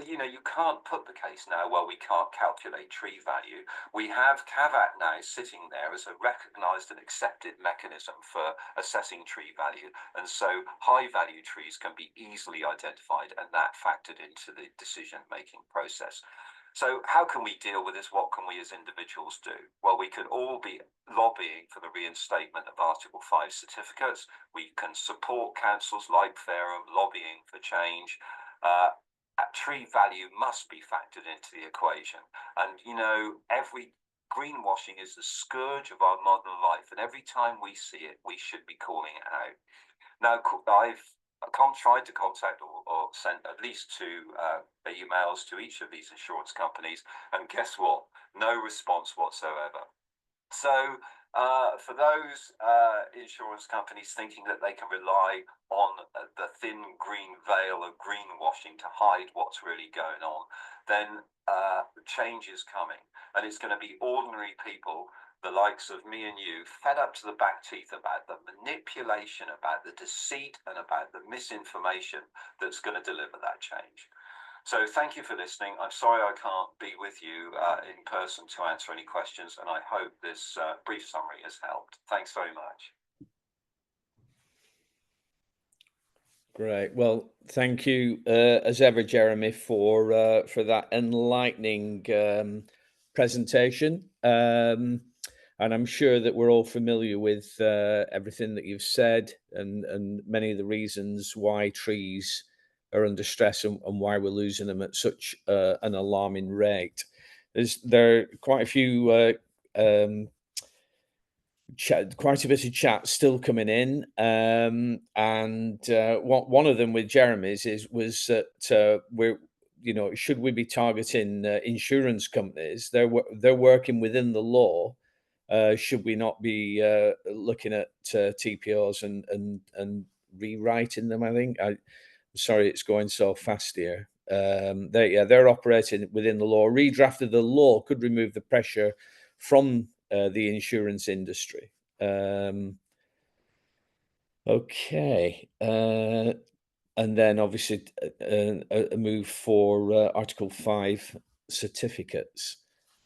you know, you can't put the case now, well, we can't calculate tree value. We have CAVAT now sitting there as a recognised and accepted mechanism for assessing tree value. And so high value trees can be easily identified and that factored into the decision-making process. So how can we deal with this? What can we as individuals do? Well, we could all be lobbying for the reinstatement of Article 5 certificates. We can support councils like Fareham lobbying for change. Tree value must be factored into the equation. And, you know, every greenwashing is the scourge of our modern life. And every time we see it, we should be calling it out. Now, I've tried to contact or sent at least 2 emails to each of these insurance companies. And guess what? No response whatsoever. So for those insurance companies thinking that they can rely on the thin green veil of greenwashing to hide what's really going on, then change is coming. And it's going to be ordinary people, the likes of me and you, fed up to the back teeth about the manipulation, about the deceit, and about the misinformation that's going to deliver that change. So thank you for listening. I'm sorry I can't be with you in person to answer any questions, and I hope this brief summary has helped. Thanks very much. Great. Well, thank you as ever, Jeremy, for that enlightening presentation. And I'm sure that we're all familiar with everything that you've said and many of the reasons why trees are under stress and why we're losing them at such an alarming rate. There are quite a few quite a bit of chat still coming in, and one of them with Jeremy's was that we're, you know, should we be targeting insurance companies? They're working within the law. Should we not be looking at TPOs and rewriting them? I think sorry, it's going so fast here. They're operating within the law. Redraft of the law could remove the pressure from the insurance industry. Okay. And then obviously a move for Article 5 certificates.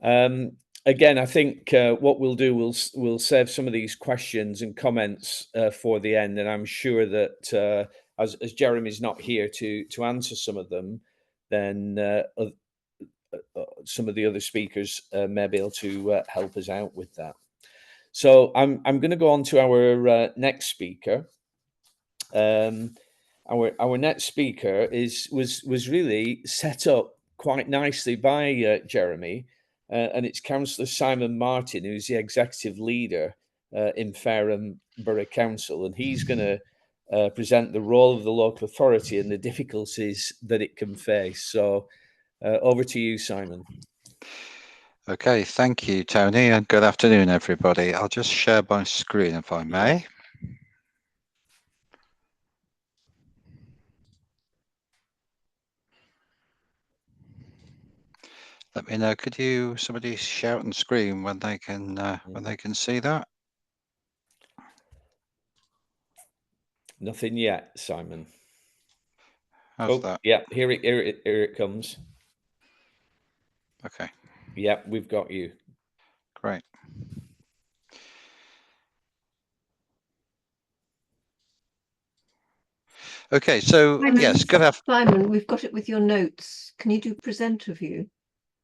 Again, I think what we'll do, we'll save some of these questions and comments for the end, and I'm sure that as Jeremy's not here to answer some of them, then some of the other speakers may be able to help us out with that. So I'm going to go on to our next speaker. Our next speaker was really set up quite nicely by Jeremy, and it's Councillor Simon Martin, who's the executive leader in Fareham Borough Council, and he's going to present the role of the local authority and the difficulties that it can face. So Over to you, Simon. Okay, thank you, Tony, and good afternoon, everybody. I'll just share my screen if I may. Yeah. Let me know. Could you somebody shout and scream when they can see that? Nothing yet, Simon. How's that? Yeah, here it comes. Okay. Yeah, we've got you. Great. Okay, so Simon, yes, good afternoon. Simon, we've got it with your notes. Can you do presenter view?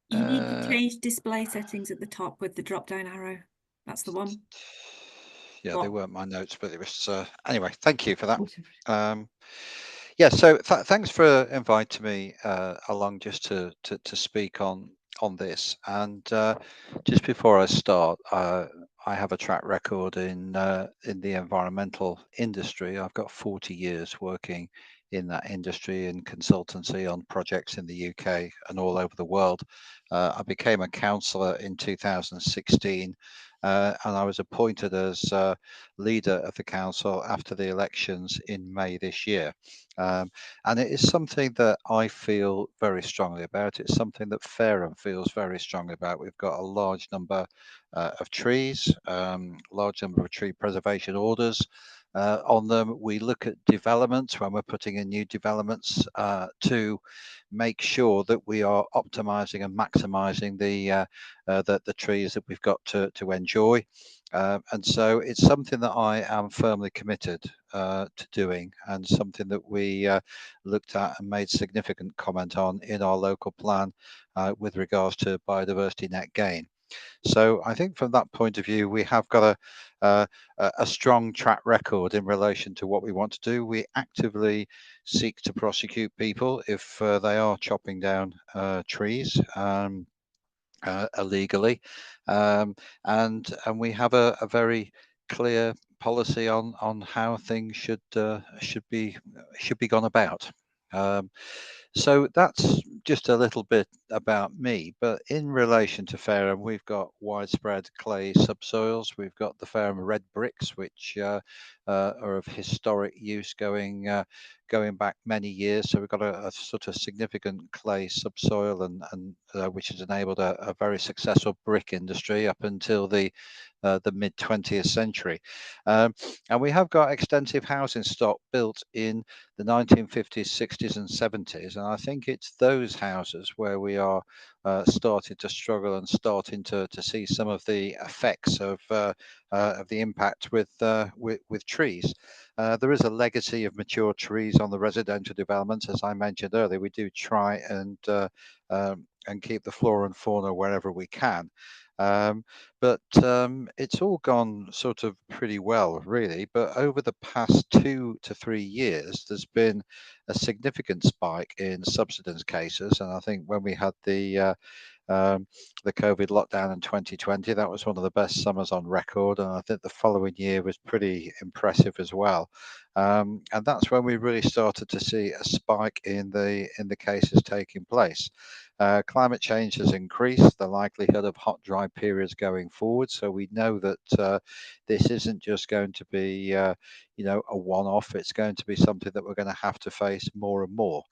You need to change display settings at the top with the drop-down arrow. That's the one. Yeah, they weren't my notes, but it was anyway. Thank you for that. Yeah, so thanks for inviting me along just to speak on this. And just before I start, I have a track record in the environmental industry. I've got 40 years working in that industry in consultancy on projects in the UK and all over the world. I became a councillor in 2016, and I was appointed as leader of the council after the elections in May this year. And it is something that I feel very strongly about. It's something that Fareham feels very strongly about. We've got a large number of trees, large number of tree preservation orders on them. We look at developments when we're putting in new developments to make sure that we are optimizing and maximizing the trees that we've got to enjoy. And so it's something that I am firmly committed to doing, and something that we looked at and made significant comment on in our local plan with regards to biodiversity net gain. So I think from that point of view, we have got a strong track record in relation to what we want to do. We actively seek to prosecute people if they are chopping down trees illegally, and we have a very clear policy on how things should be gone about. So that's just a little bit about me, but in relation to Fareham, we've got widespread clay subsoils. We've got the Fareham red bricks, which are of historic use going back many years. So we've got a sort of significant clay subsoil, and which has enabled a very successful brick industry up until the mid 20th century. And we have got extensive housing stock built in the 1950s, 60s and 70s. And I think it's those houses where we are starting to struggle and starting to see some of the effects of the impact with trees. There is a legacy of mature trees on the residential developments. As I mentioned earlier, we do try and keep the flora and fauna wherever we can. But it's all gone sort of pretty well, really. But over the past 2 to 3 years, there's been a significant spike in subsidence cases. And I think when we had the COVID lockdown in 2020, that was one of the best summers on record, and I think the following year was pretty impressive as well. And that's when we really started to see a spike in the cases taking place. Climate change has increased the likelihood of hot, dry periods going forward. So we know that this isn't just going to be, a one-off. It's going to be something that we're going to have to face more and more.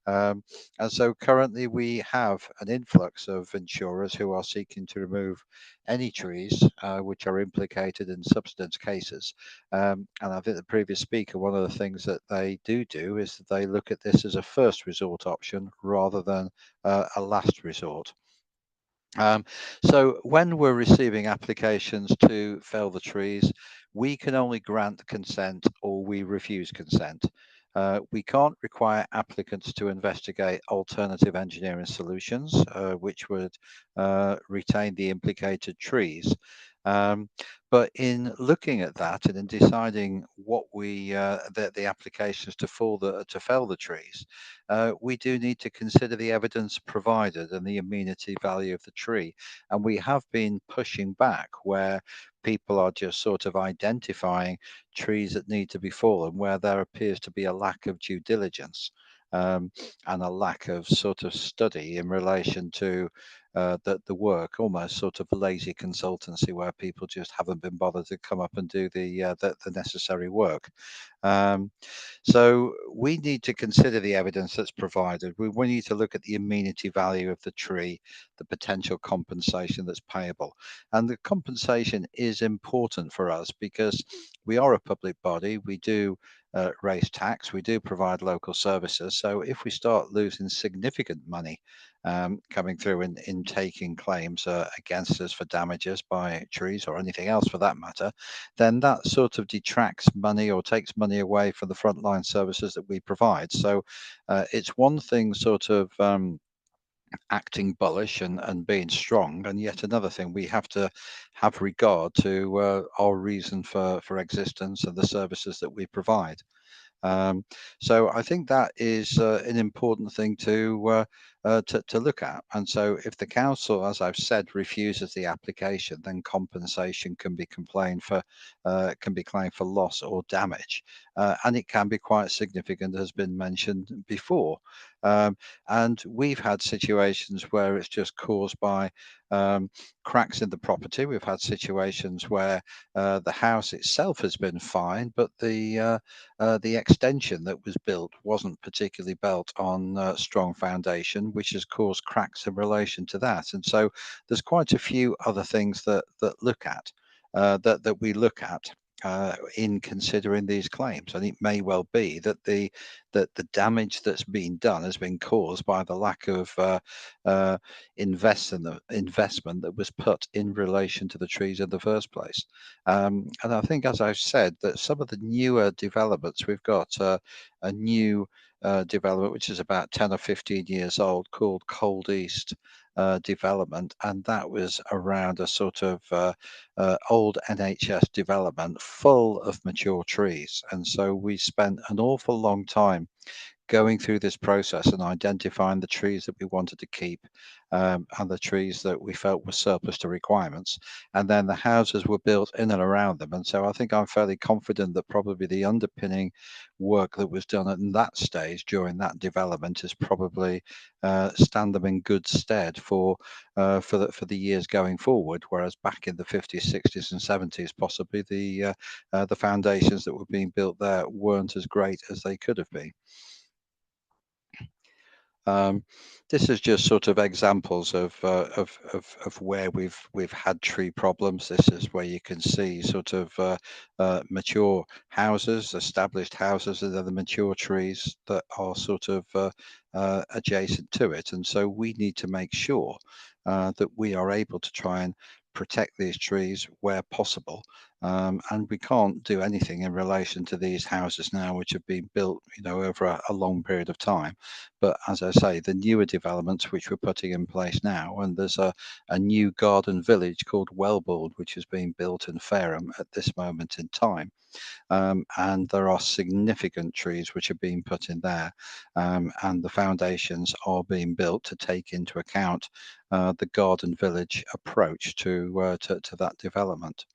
And so currently we have an influx of insurers who are seeking to remove any trees which are implicated in subsidence cases. And I think the previous speaker, one of the things that they do is that they look at this as a first resort option rather than a last resort. So when we're receiving applications to fell the trees, we can only grant consent or we refuse consent. We can't require applicants to investigate alternative engineering solutions, which would retain the implicated trees. But in looking at that and in deciding what the applications to fell the trees, we do need to consider the evidence provided and the amenity value of the tree. And we have been pushing back where people are just sort of identifying trees that need to be fallen, where there appears to be a lack of due diligence. and a lack of sort of study in relation to the work, almost sort of lazy consultancy where people just haven't been bothered to come up and do the necessary work. So we need to consider the evidence that's provided. We need to look at the amenity value of the tree, the potential compensation that's payable. And the compensation is important for us because we are a public body. We do raise tax, we do provide local services. So if we start losing significant money coming through in taking claims against us for damages by trees or anything else for that matter, then that sort of detracts money or takes money away from the frontline services that we provide. So it's one thing sort of acting bullish and being strong, and yet another thing, we have to have regard to our reason for existence and the services that we provide. So I think that is an important thing to look at. And so if the council, as I've said, refuses the application, then compensation can be claimed for loss or damage, and it can be quite significant, as has been mentioned before. And we've had situations where it's just caused by cracks in the property. We've had situations where the house itself has been fine, but the extension that was built wasn't particularly built on strong foundation, which has caused cracks in relation to that. And so there's quite a few other things that we look at in considering these claims. And it may well be that the damage that's been done has been caused by the lack of investment that was put in relation to the trees in the first place. And I think, as I've said, that some of the newer developments, we've got a new development which is about 10 or 15 years old called Cold East development, and that was around a sort of old NHS development full of mature trees. And so we spent an awful long time going through this process and identifying the trees that we wanted to keep and the trees that we felt were surplus to requirements. And then the houses were built in and around them. And so I think I'm fairly confident that probably the underpinning work that was done at that stage during that development is probably stand them in good stead for the years going forward. Whereas back in the 50s, 60s, and 70s, possibly the foundations that were being built there weren't as great as they could have been. This is just sort of examples of where we've had tree problems. This is where you can see sort of mature houses, established houses, and then the mature trees that are sort of adjacent to it. And so we need to make sure that we are able to try and protect these trees where possible. And we can't do anything in relation to these houses now, which have been built, over a long period of time. But as I say, the newer developments which we're putting in place now, and there's a new garden village called Wellbeing, which is being built in Fareham at this moment in time. And there are significant trees which are being put in there, and the foundations are being built to take into account the garden village approach to that development.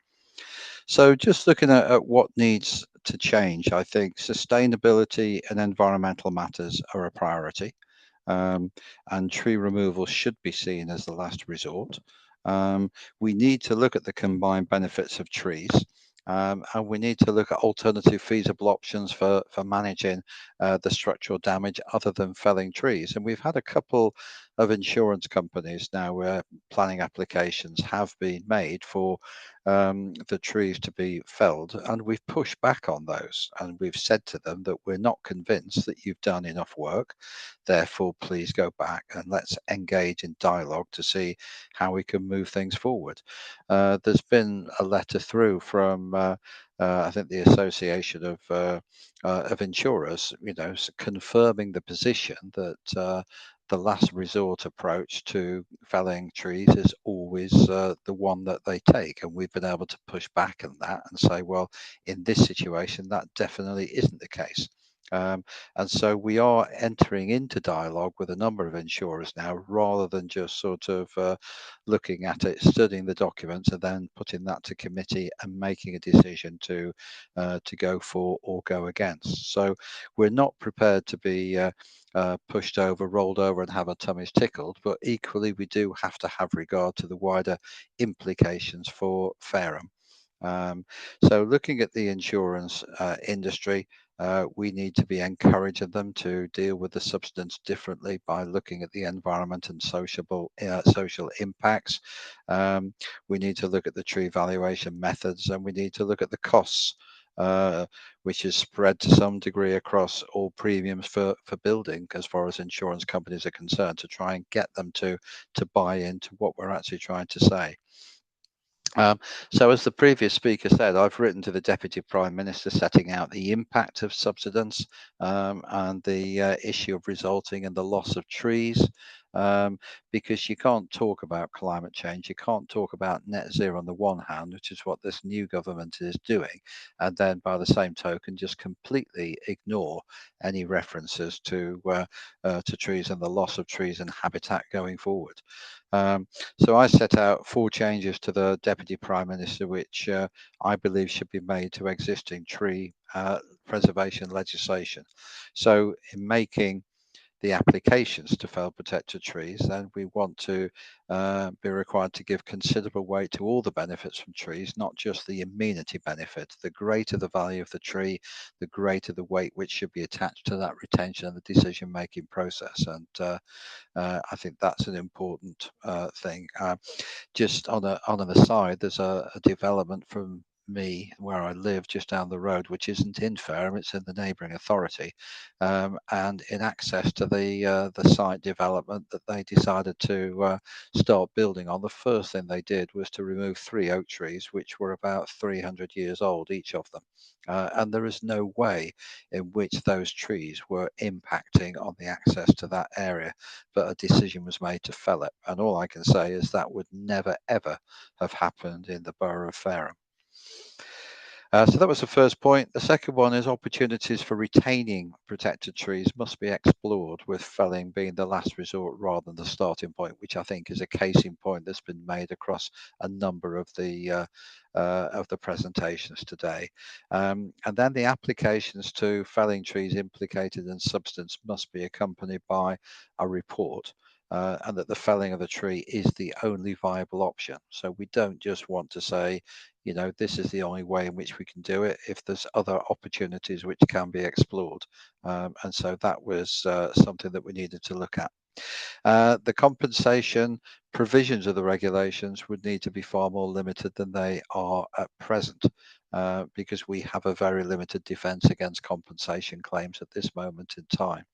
So just looking at what needs to change, I think sustainability and environmental matters are a priority, and tree removal should be seen as the last resort. We need to look at the combined benefits of trees. And we need to look at alternative feasible options for managing the structural damage other than felling trees. And we've had a couple of insurance companies now where planning applications have been made for the trees to be felled, and we've pushed back on those, and we've said to them that we're not convinced that you've done enough work, therefore please go back and let's engage in dialogue to see how we can move things forward. There's been a letter through from I think the Association of Insurers, confirming the position that the last resort approach to felling trees is always the one that they take. And we've been able to push back on that and say, well, in this situation, that definitely isn't the case. And so we are entering into dialogue with a number of insurers now, rather than just sort of looking at it, studying the documents, and then putting that to committee and making a decision to go for or go against. So we're not prepared to be pushed over, rolled over, and have our tummies tickled, but equally we do have to have regard to the wider implications for Fareham. So looking at the insurance industry, we need to be encouraging them to deal with the substance differently by looking at the environment and social impacts. We need to look at the tree valuation methods, and we need to look at the costs, which is spread to some degree across all premiums for building, as far as insurance companies are concerned, to try and get them to buy into what we're actually trying to say. So as the previous speaker said, I've written to the Deputy Prime Minister setting out the impact of subsidence and the issue of resulting in the loss of trees, because you can't talk about climate change, you can't talk about net zero on the one hand, which is what this new government is doing, and then by the same token just completely ignore any references to trees and the loss of trees and habitat going forward. So I set out 4 changes to the Deputy Prime Minister, which I believe should be made to existing tree preservation legislation. So in making the applications to fell protected trees, then we want to be required to give considerable weight to all the benefits from trees, not just the amenity benefit. The greater the value of the tree, the greater the weight which should be attached to that retention and the decision making process. And I think that's an important thing. Just on an aside, there's a development from me where I live just down the road, which isn't in Fareham, it's in the neighbouring authority, and in access to the site development that they decided to start building on. The first thing they did was to remove 3 oak trees, which were about 300 years old, each of them, and there is no way in which those trees were impacting on the access to that area, but a decision was made to fell it. And all I can say is that would never ever have happened in the borough of Fareham. So that was the first point. The second one is opportunities for retaining protected trees must be explored, with felling being the last resort rather than the starting point, which I think is a case in point that's been made across a number of the presentations today. And then the applications to felling trees implicated in substance must be accompanied by a report. And that the felling of the tree is the only viable option. So we don't just want to say, you know, this is the only way in which we can do it, if there's other opportunities which can be explored. And so that was something that we needed to look at. The compensation provisions of the regulations would need to be far more limited than they are at present, because we have a very limited defence against compensation claims at this moment in time.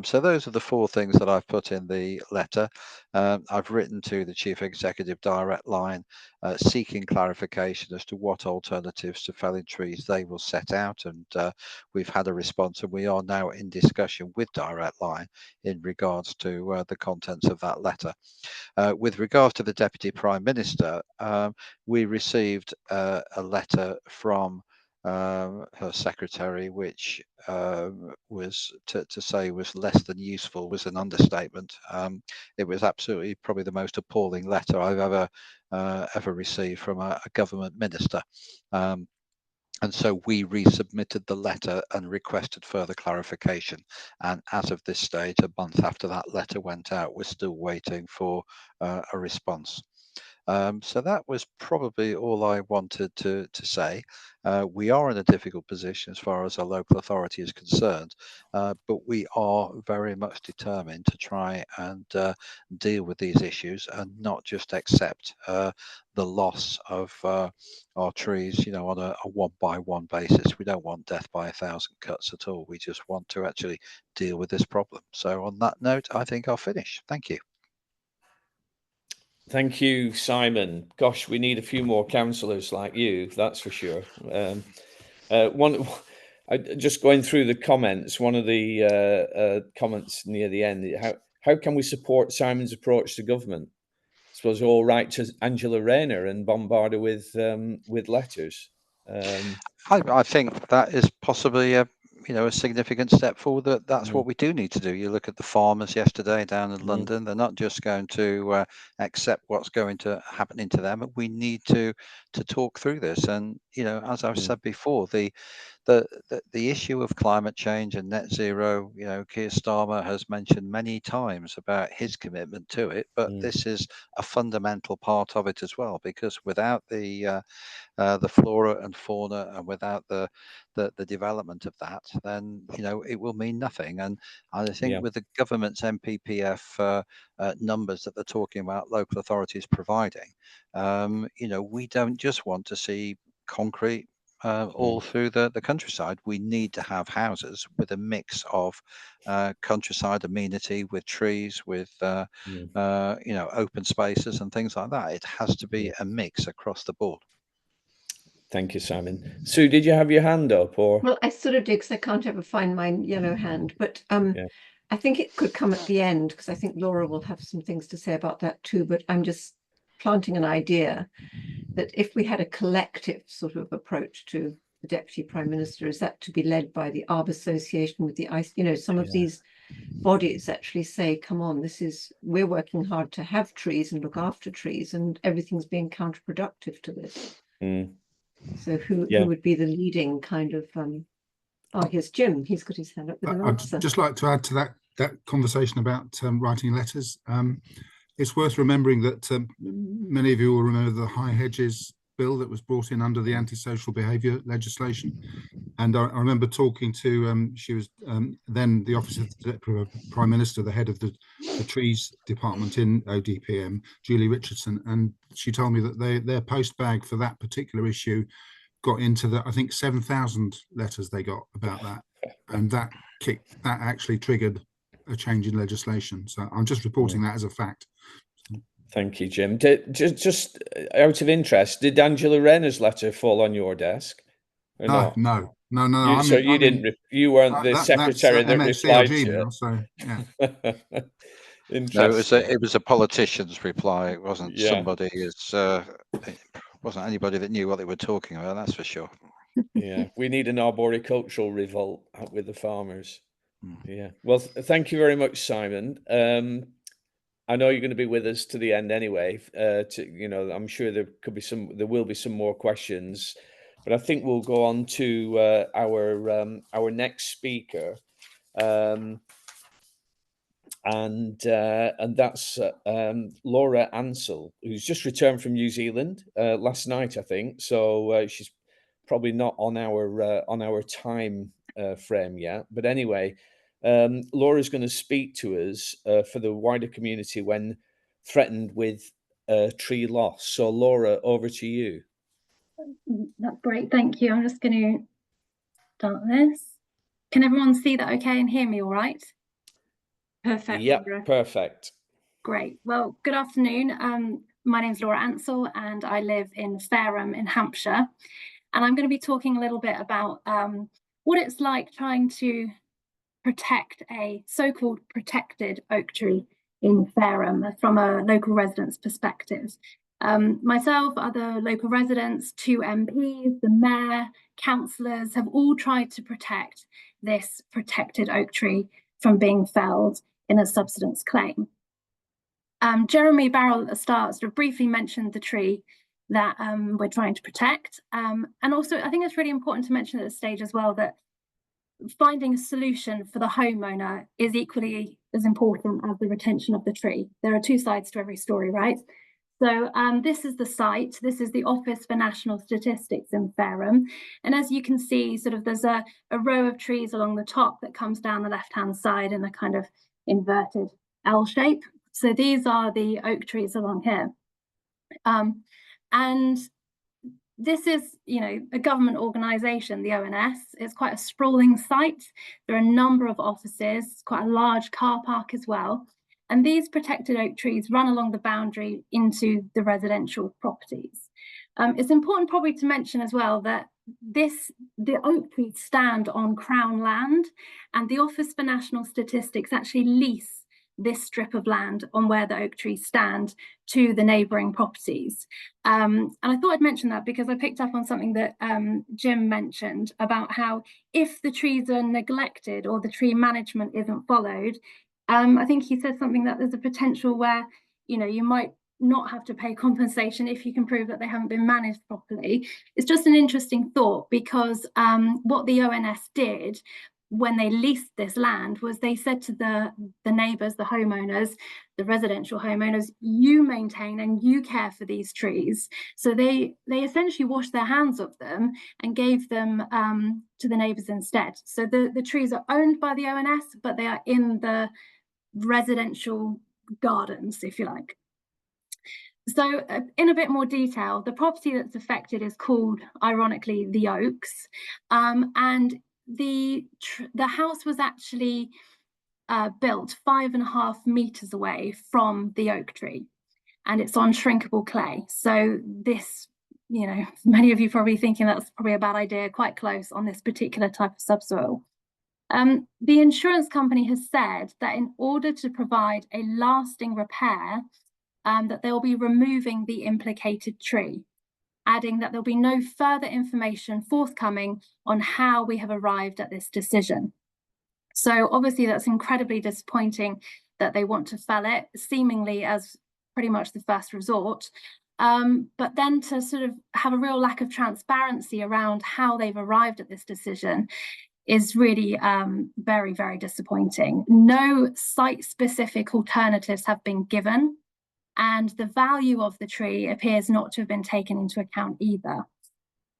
So those are the 4 things that I've put in the letter. I've written to the Chief Executive direct line seeking clarification as to what alternatives to felling trees they will set out, and we've had a response, and we are now in discussion with direct line in regards to the contents of that letter. With regards to the Deputy Prime Minister, we received a letter from her secretary, which was to say was less than useful was an understatement. It was absolutely probably the most appalling letter I've ever received from a government minister. And so we resubmitted the letter and requested further clarification. And as of this stage, a month after that letter went out, we're still waiting for a response. So that was probably all I wanted to say. We are in a difficult position as far as our local authority is concerned, but we are very much determined to try and deal with these issues and not just accept the loss of our trees, you know, on a 1-by-1 basis. We don't want death by 1,000 cuts at all. We just want to actually deal with this problem. So on that note, I think I'll finish. Thank you. Thank you, Simon. Gosh, we need a few more councillors like you, that's for sure. Just going through the comments, one of the comments near the end, how can we support Simon's approach to government? I suppose all right to Angela Rayner and bombard her with letters. I think that is possibly a significant step forward. That's what we do need to do. You look at the farmers yesterday down in London; they're not just going to accept what's going to happen to them. We need to talk through this. And as I've said before, the issue of climate change and net zero, Keir Starmer has mentioned many times about his commitment to it, but this is a fundamental part of it as well, because without the flora and fauna, and without the development of that, then it will mean nothing. And I think with the government's NPPF numbers that they're talking about, local authorities providing, we don't just want to see concrete all through the countryside. We need to have houses with a mix of countryside amenity, with trees, with open spaces and things like that. It has to be a mix across the board. Thank you, Simon. Sue, did you have your hand up, or? Well, I sort of do, because I can't ever find my yellow hand, but I think it could come at the end, because I think Laura will have some things to say about that too. But I'm just planting an idea that if we had a collective sort of approach to the Deputy Prime Minister, is that to be led by the Arb Association with the ice, some of these bodies actually say, come on, we're working hard to have trees and look after trees, and everything's being counterproductive to this. So who would be the leading kind of here's Jim, he's got his hand up with an answer. I'd just like to add to that conversation about writing letters. It's worth remembering that many of you will remember the High Hedges bill that was brought in under the antisocial behaviour legislation. And I remember talking to, she was then the Office of the Prime Minister, the head of the trees department in ODPM, Julie Richardson, and she told me that their post bag for that particular issue got into I think 7,000 letters they got about that. And that actually triggered a change in legislation. So I'm just reporting that as a fact. Thank you, Jim. Just out of interest, did Angela Renner's letter fall on your desk? No. You weren't the secretary that replied to it. So, yeah. Interesting. No, it was a politician's reply. It wasn't somebody. It wasn't anybody that knew what they were talking about. That's for sure. Yeah, we need an arboricultural revolt with the farmers. Yeah. Well, thank you very much, Simon. I know you're going to be with us to the end anyway. I'm sure there will be some more questions, but I think we'll go on to our next speaker, and that's Laura Ansell, who's just returned from New Zealand last night, I think. So she's probably not on our time frame yet, but anyway. Laura's going to speak to us for the wider community when threatened with tree loss. So Laura, over to you. That's great, thank you. I'm just going to start this. Can everyone see that okay and hear me all right? Perfect. Yep, Laura. perfect. Great. Well, good afternoon. My name's Laura Ansell and I live in Fareham in Hampshire. And I'm going to be talking a little bit about what it's like trying to protect a so-called protected oak tree in Fareham from a local resident's perspective. Myself, other local residents, 2 MPs, the mayor, councillors have all tried to protect this protected oak tree from being felled in a subsidence claim. Jeremy Barrell at the start sort of briefly mentioned the tree that we're trying to protect. And also, I think it's really important to mention at this stage as well that finding a solution for the homeowner is equally as important as the retention of the tree. There are 2 sides to every story, right? So this is the site. This is the Office for National Statistics in Fareham. And as you can see, sort of there's a row of trees along the top that comes down the left-hand side in a kind of inverted L shape. So these are the oak trees along here. And this is, a government organisation, the ONS. It's quite a sprawling site. There are a number of offices, quite a large car park as well. And these protected oak trees run along the boundary into the residential properties. It's important probably to mention as well that the oak trees stand on Crown land, and the Office for National Statistics actually lease this strip of land on where the oak trees stand to the neighbouring properties. And I thought I'd mention that because I picked up on something that Jim mentioned about how if the trees are neglected or the tree management isn't followed, I think he said something that there's a potential where, you know, you might not have to pay compensation if you can prove that they haven't been managed properly. It's just an interesting thought, because what the ONS did when they leased this land was they said to the neighbours, the homeowners, the residential homeowners, you maintain and you care for these trees. So they essentially washed their hands of them and gave them to the neighbours instead. So the trees are owned by the ONS, but they are in the residential gardens, if you like. So in a bit more detail, the property that's affected is called, ironically, the Oaks, and the house was actually built 5.5 meters away from the oak tree, and it's on shrinkable clay. So this, you know, many of you probably thinking that's probably a bad idea, quite close on this particular type of subsoil. The insurance company has said that in order to provide a lasting repair, that they'll be removing the implicated tree, adding that there'll be no further information forthcoming on how we have arrived at this decision. So obviously that's incredibly disappointing that they want to fell it, seemingly as pretty much the first resort, but then to sort of have a real lack of transparency around how they've arrived at this decision is really very, very disappointing. No site-specific alternatives have been given, and the value of the tree appears not to have been taken into account either.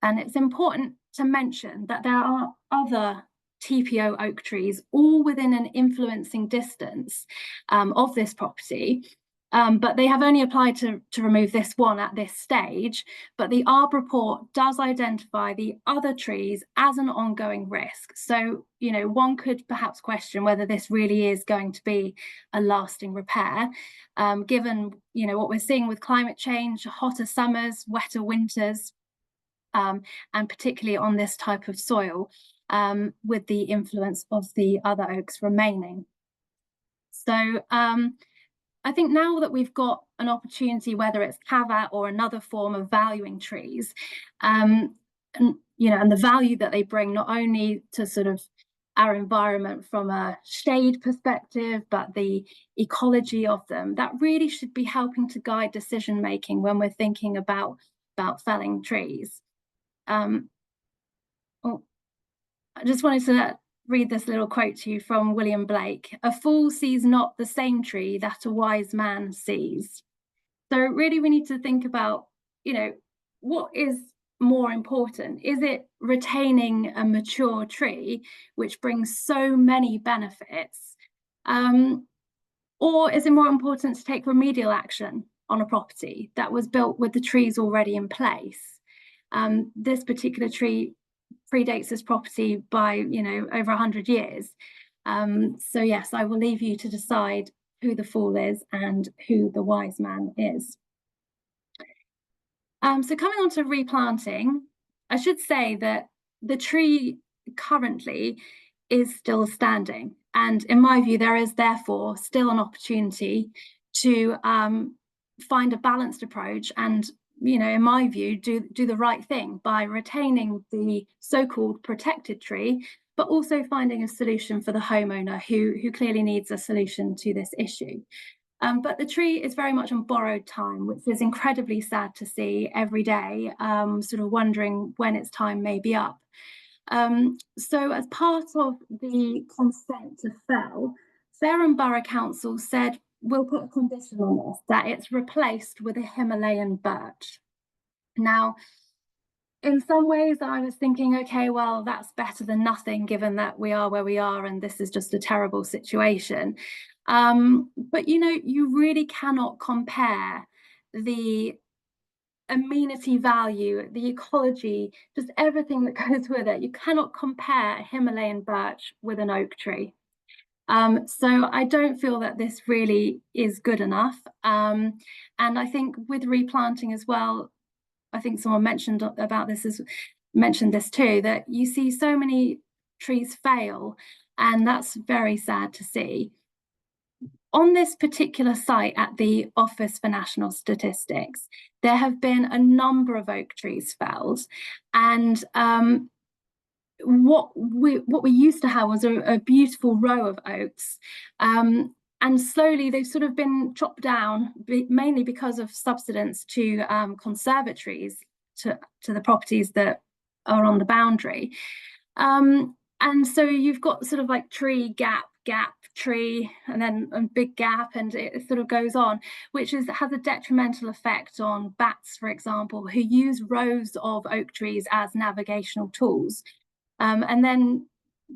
And it's important to mention that there are other TPO oak trees all within an influencing distance of this property, but they have only applied to remove this one at this stage. But the ARB report does identify the other trees as an ongoing risk. So, you know, one could perhaps question whether this really is going to be a lasting repair, given, you know, what we're seeing with climate change, hotter summers, wetter winters, and particularly on this type of soil, with the influence of the other oaks remaining. So I think now that we've got an opportunity, whether it's CAVAT or another form of valuing trees, and you know, and the value that they bring not only to sort of our environment from a shade perspective, but the ecology of them, that really should be helping to guide decision making when we're thinking about felling trees. I just wanted to read this little quote to you from William Blake. "A fool sees not the same tree that a wise man sees." So really we need to think about, you know, what is more important? Is it retaining a mature tree, which brings so many benefits? Or is it more important to take remedial action on a property that was built with the trees already in place? This particular tree predates this property by, you know, over 100 years. So yes, I will leave you to decide who the fool is and who the wise man is. So coming on to replanting, I should say that the tree currently is still standing. And in my view, there is therefore still an opportunity to find a balanced approach and, you know, in my view, do the right thing by retaining the so-called protected tree, but also finding a solution for the homeowner who clearly needs a solution to this issue. But the tree is very much on borrowed time, which is incredibly sad to see every day, sort of wondering when its time may be up. So as part of the consent to fell, Fareham Borough Council said, we'll put a condition on this, that it's replaced with a Himalayan birch. Now, in some ways I was thinking, okay, well, that's better than nothing, given that we are where we are and this is just a terrible situation. But, you know, you really cannot compare the amenity value, the ecology, just everything that goes with it. You cannot compare a Himalayan birch with an oak tree. So I don't feel that this really is good enough. And I think with replanting as well, I think someone mentioned about this, mentioned this too, that you see so many trees fail, and that's very sad to see. on this particular site at the Office for National Statistics, there have been a number of oak trees felled, and what we used to have was a beautiful row of oaks, and slowly they've sort of been chopped down, mainly because of subsidence to conservatories, to the properties that are on the boundary. And so you've got sort of like tree, gap, tree, and then a big gap, and it sort of goes on, which has a detrimental effect on bats, for example, who use rows of oak trees as navigational tools. And then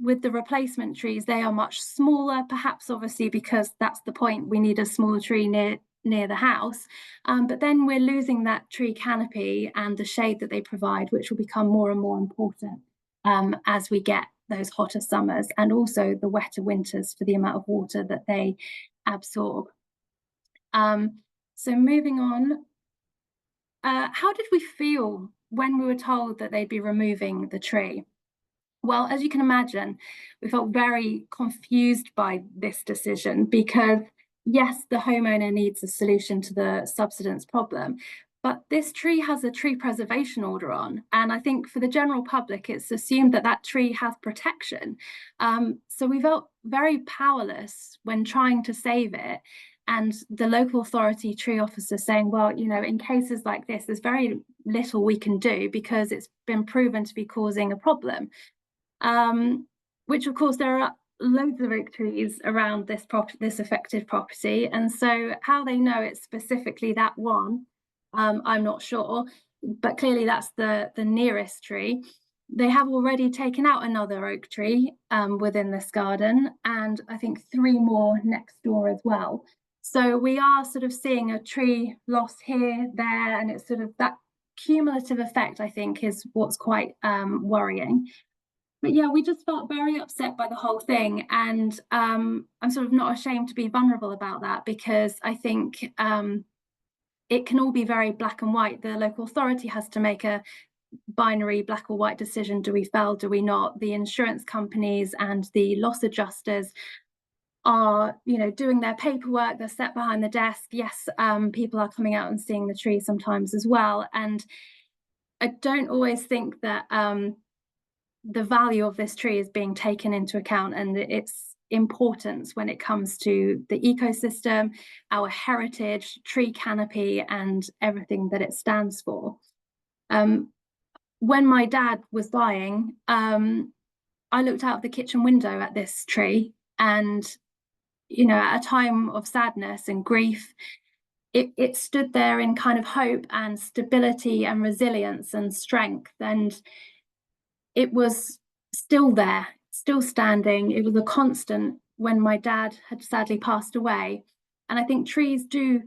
with the replacement trees, they are much smaller, perhaps obviously because that's the point, we need a smaller tree near the house, but then we're losing that tree canopy and the shade that they provide, which will become more and more important as we get those hotter summers and also the wetter winters for the amount of water that they absorb. So moving on, how did we feel when we were told that they'd be removing the tree? Well, as you can imagine, we felt very confused by this decision because, yes, the homeowner needs a solution to the subsidence problem, but this tree has a tree preservation order on. And I think for the general public, it's assumed that that tree has protection. So we felt very powerless when trying to save it. And the local authority tree officer saying, well, you know, in cases like this, there's very little we can do because it's been proven to be causing a problem. Which of course there are loads of oak trees around this affected property, and so how they know it's specifically that one, I'm not sure, but clearly that's the nearest tree. They have already taken out another oak tree within this garden, and I think 3 more next door as well. So we are sort of seeing a tree loss here, there, and it's sort of that cumulative effect, I think, is what's quite worrying. But yeah, we just felt very upset by the whole thing, and I'm sort of not ashamed to be vulnerable about that, because I think it can all be very black and white. The local authority has to make a binary black or white decision. Do we fell? Do we not? The insurance companies and the loss adjusters are, you know, doing their paperwork. They're set behind the desk. Yes, people are coming out and seeing the tree sometimes as well. And I don't always think that the value of this tree is being taken into account, and its importance when it comes to the ecosystem, our heritage, tree canopy, and everything that it stands for. When my dad was dying, I looked out of the kitchen window at this tree, and, you know, at a time of sadness and grief, it stood there in kind of hope and stability and resilience and strength, and it was still there, still standing. It was a constant when my dad had sadly passed away. And I think trees do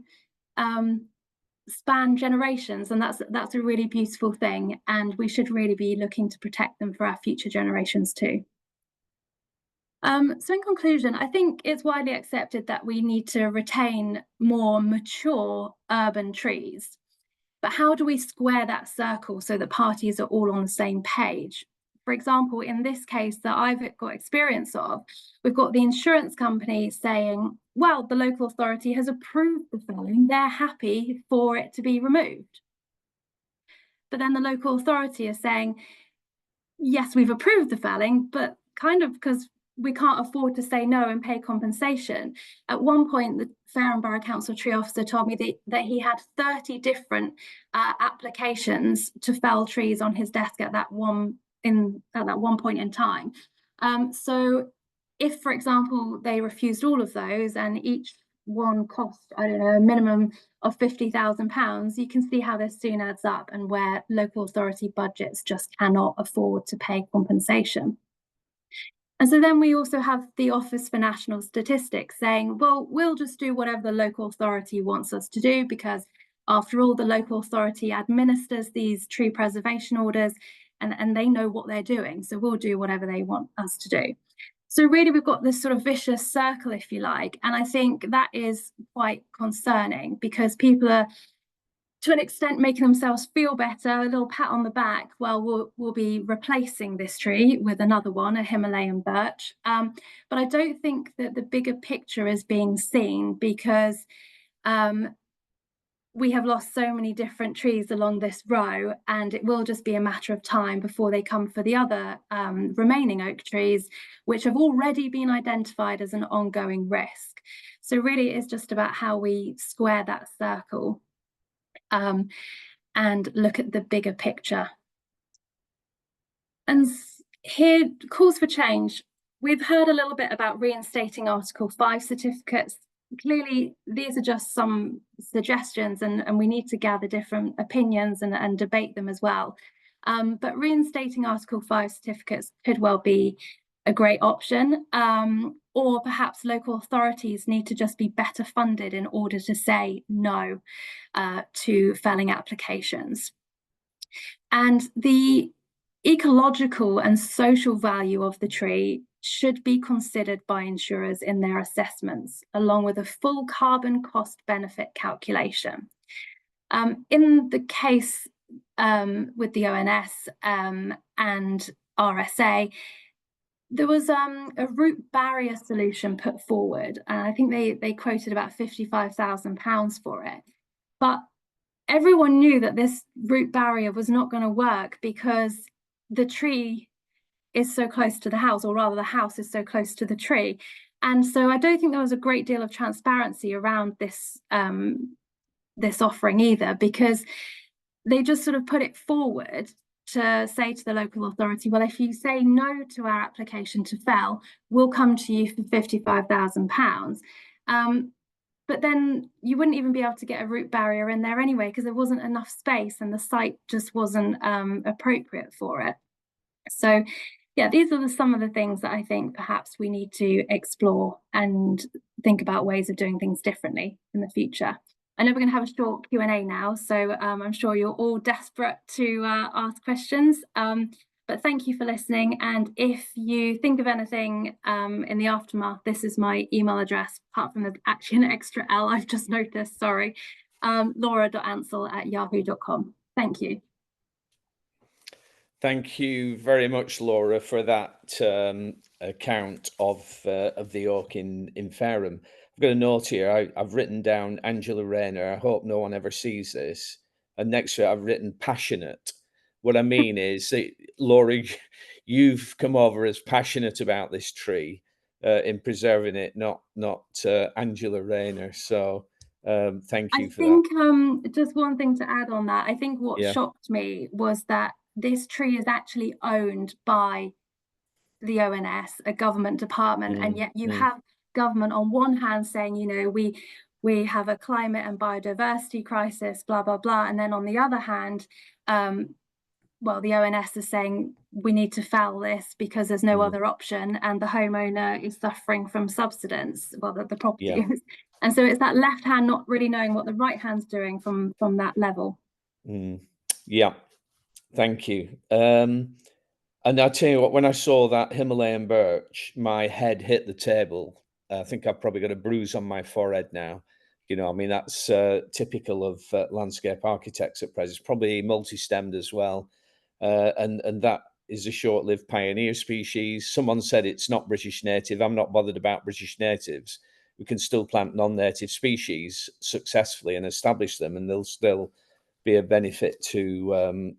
span generations, and that's a really beautiful thing. And we should really be looking to protect them for our future generations too. So in conclusion, I think it's widely accepted that we need to retain more mature urban trees. But how do we square that circle so that parties are all on the same page? For example, in this case that I've got experience of, we've got the insurance company saying, well, the local authority has approved the felling, they're happy for it to be removed. But then the local authority is saying, yes, we've approved the felling, but kind of because we can't afford to say no and pay compensation. At one point, the Fareham Borough Council tree officer told me that he had 30 different applications to fell trees on his desk at that one point in time. So if, for example, they refused all of those and each one cost, I don't know, a minimum of £50,000, you can see how this soon adds up, and where local authority budgets just cannot afford to pay compensation. And so then we also have the Office for National Statistics saying, well, we'll just do whatever the local authority wants us to do, because after all, the local authority administers these tree preservation orders, and they know what they're doing. So we'll do whatever they want us to do. So really, we've got this sort of vicious circle, if you like. And I think that is quite concerning, because people are to an extent making themselves feel better, a little pat on the back, well, we'll be replacing this tree with another one, a Himalayan birch. But I don't think that the bigger picture is being seen, because we have lost so many different trees along this row, and it will just be a matter of time before they come for the other remaining oak trees, which have already been identified as an ongoing risk. So really it's just about how we square that circle and look at the bigger picture. And here, calls for change. We've heard a little bit about reinstating Article 5 certificates. Clearly, these are just some suggestions, and we need to gather different opinions and debate them as well. But reinstating Article 5 certificates could well be a great option, or perhaps local authorities need to just be better funded in order to say no to felling applications. And the ecological and social value of the tree should be considered by insurers in their assessments, along with a full carbon cost benefit calculation. In the case with the ONS and RSA, there was a root barrier solution put forward, and I think they quoted about £55,000 for it. But everyone knew that this root barrier was not going to work because the tree is so close to the house, or rather the house is so close to the tree. And so I don't think there was a great deal of transparency around this this offering either, because they just sort of put it forward to say to the local authority, well, if you say no to our application to fell, we'll come to you for £55,000. But then you wouldn't even be able to get a root barrier in there anyway, because there wasn't enough space and the site just wasn't appropriate for it. So yeah, these are some of the things that I think perhaps we need to explore and think about ways of doing things differently in the future. I know we're going to have a short Q&A now, so I'm sure you're all desperate to ask questions. But thank you for listening. And if you think of anything in the aftermath, this is my email address, apart from there's actually an extra L I've just noticed, sorry, laura.ansell@yahoo.com. Thank you. Thank you very much, Laura, for that account of the oak in Fareham. I've got a note here. I've written down Angela Rayner. I hope no one ever sees this. And next to it, I've written passionate. What I mean is, that, Laura, you've come over as passionate about this tree in preserving it, not Angela Rayner. So thank you for that. I think just one thing to add on that. I think what shocked me was that this tree is actually owned by the ONS, a government department, and yet you have government on one hand saying, you know, we have a climate and biodiversity crisis, blah, blah, blah. And then on the other hand, well, the ONS is saying we need to fell this because there's no other option, and the homeowner is suffering from subsidence, well, the property is. And so it's that left hand not really knowing what the right hand's doing from that level. Yeah, thank you. And I'll tell you what, when I saw that Himalayan birch, my head hit the table. I think I've probably got a bruise on my forehead now. You know, I mean, that's typical of landscape architects at present. It's probably multi-stemmed as well. And that is a short-lived pioneer species. Someone said it's not British native. I'm not bothered about British natives. We can still plant non-native species successfully and establish them, and they'll still be a benefit to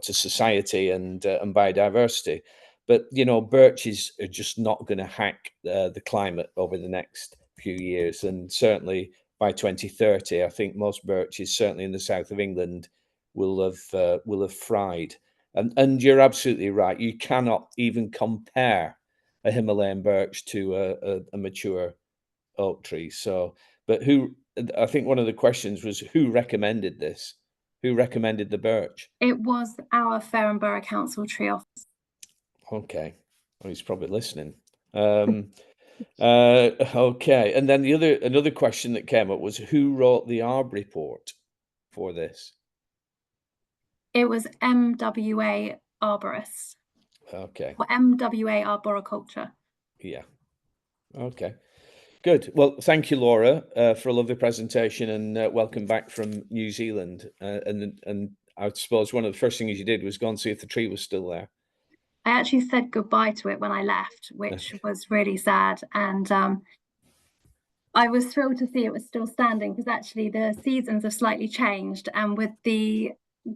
society and biodiversity. But birches are just not going to hack the climate over the next few years, and certainly by 2030, I think most birches, certainly in the south of England, will have fried. And you're absolutely right. You cannot even compare a Himalayan birch to a mature oak tree. So, but I think one of the questions was, who recommended this? Who recommended the birch? It was our Fareham Borough Council tree office. Okay, well, he's probably listening. Okay, and then another question that came up was, who wrote the ARB report for this? It was MWA Arborists. Okay. Or MWA Arboriculture. Yeah. Okay. Good. Well, thank you, Laura, for a lovely presentation, and welcome back from New Zealand. And I suppose one of the first things you did was go and see if the tree was still there. I actually said goodbye to it when I left, which was really sad. And I was thrilled to see it was still standing, because actually the seasons have slightly changed. And with the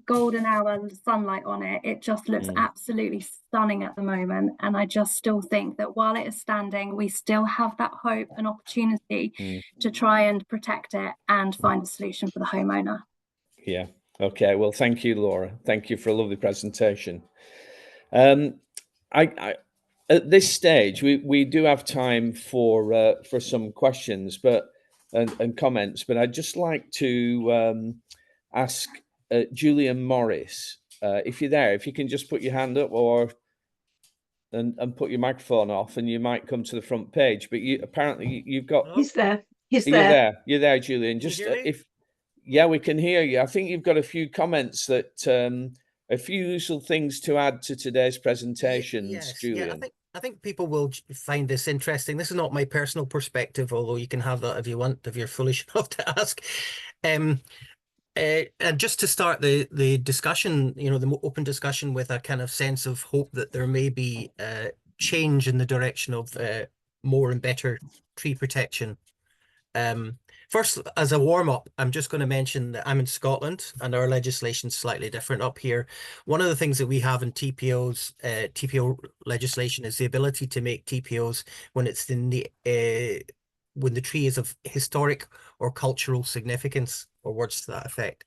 golden hour sunlight on it, it just looks absolutely stunning at the moment. And I just still think that while it is standing, we still have that hope and opportunity to try and protect it and find a solution for the homeowner. Yeah. Okay. Well, thank you, Laura. Thank you for a lovely presentation. At this stage, we do have time for some questions, and comments. But I'd just like to ask Julian Morris, if you're there, if you can just put your hand up and put your microphone off, and you might come to the front page. But you've got. He's there. He's You're there. there. You're there, Julian. Just Can you hear me? Yeah, we can hear you. I think you've got a few comments that a few useful things to add to today's presentations, Yes, Julian. yeah, I think people will find this interesting. This is not my personal perspective, although you can have that if you want, if you're foolish enough to ask. And just to start the discussion, the open discussion, with a kind of sense of hope that there may be change in the direction of more and better tree protection. First, as a warm-up, I'm just going to mention that I'm in Scotland and our legislation's slightly different up here. One of the things that we have in TPO legislation is the ability to make TPOs when it's in when the tree is of historic or cultural significance, or words to that effect.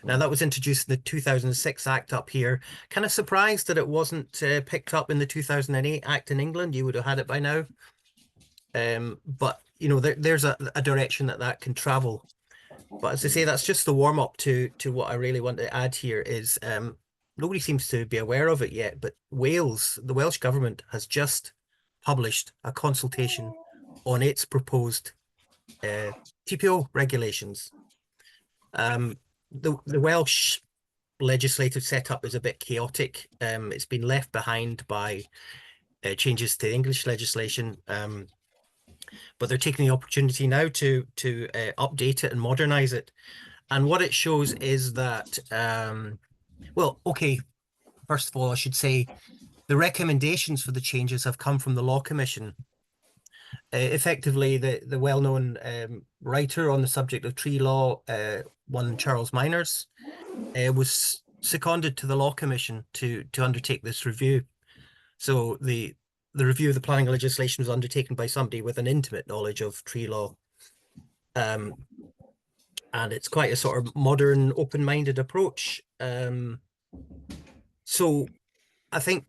Now, that was introduced in the 2006 Act up here. Kind of surprised that it wasn't picked up in the 2008 Act in England. You would have had it by now. But there's a direction that can travel. But as I say, that's just the warm up to what I really want to add here is nobody seems to be aware of it yet, but the Welsh government has just published a consultation on its proposed TPO regulations. The Welsh legislative setup is a bit chaotic. It's been left behind by changes to English legislation. But they're taking the opportunity now to update it and modernize it. And what it shows is that, well, okay, first of all, I should say the recommendations for the changes have come from the Law Commission. Effectively, the well-known writer on the subject of tree law, one Charles Miners, was seconded to the Law Commission to undertake this review. So the review of the planning legislation was undertaken by somebody with an intimate knowledge of tree law. And it's quite a sort of modern, open-minded approach. So I think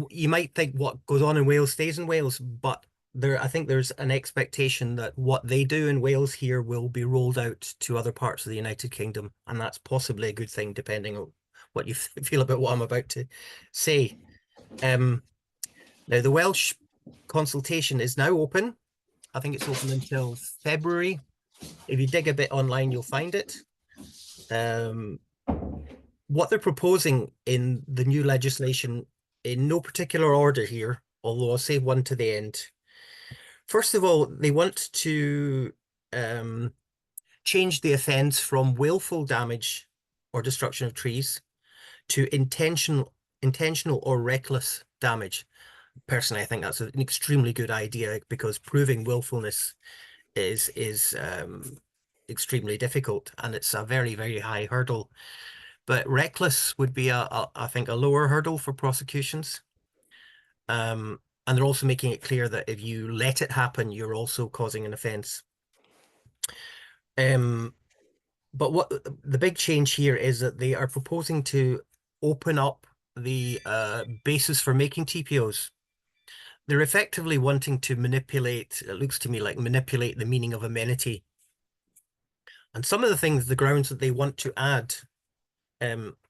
you might think what goes on in Wales stays in Wales, but I think there's an expectation that what they do in Wales here will be rolled out to other parts of the United Kingdom. And that's possibly a good thing, depending on what you feel about what I'm about to say. Now, the Welsh consultation is now open. I think it's open until February. If you dig a bit online, you'll find it. What they're proposing in the new legislation, in no particular order here, although I'll save one to the end. First of all, they want to change the offence from willful damage or destruction of trees to intentional or reckless damage. Personally, I think that's an extremely good idea, because proving willfulness is extremely difficult, and it's a very, very high hurdle. But reckless would be, I think, a lower hurdle for prosecutions. And they're also making it clear that if you let it happen, you're also causing an offence. But what the big change here is that they are proposing to open up the basis for making TPOs. They're effectively wanting to manipulate, it looks to me like manipulate the meaning of amenity. And some of the things, the grounds that they want to add,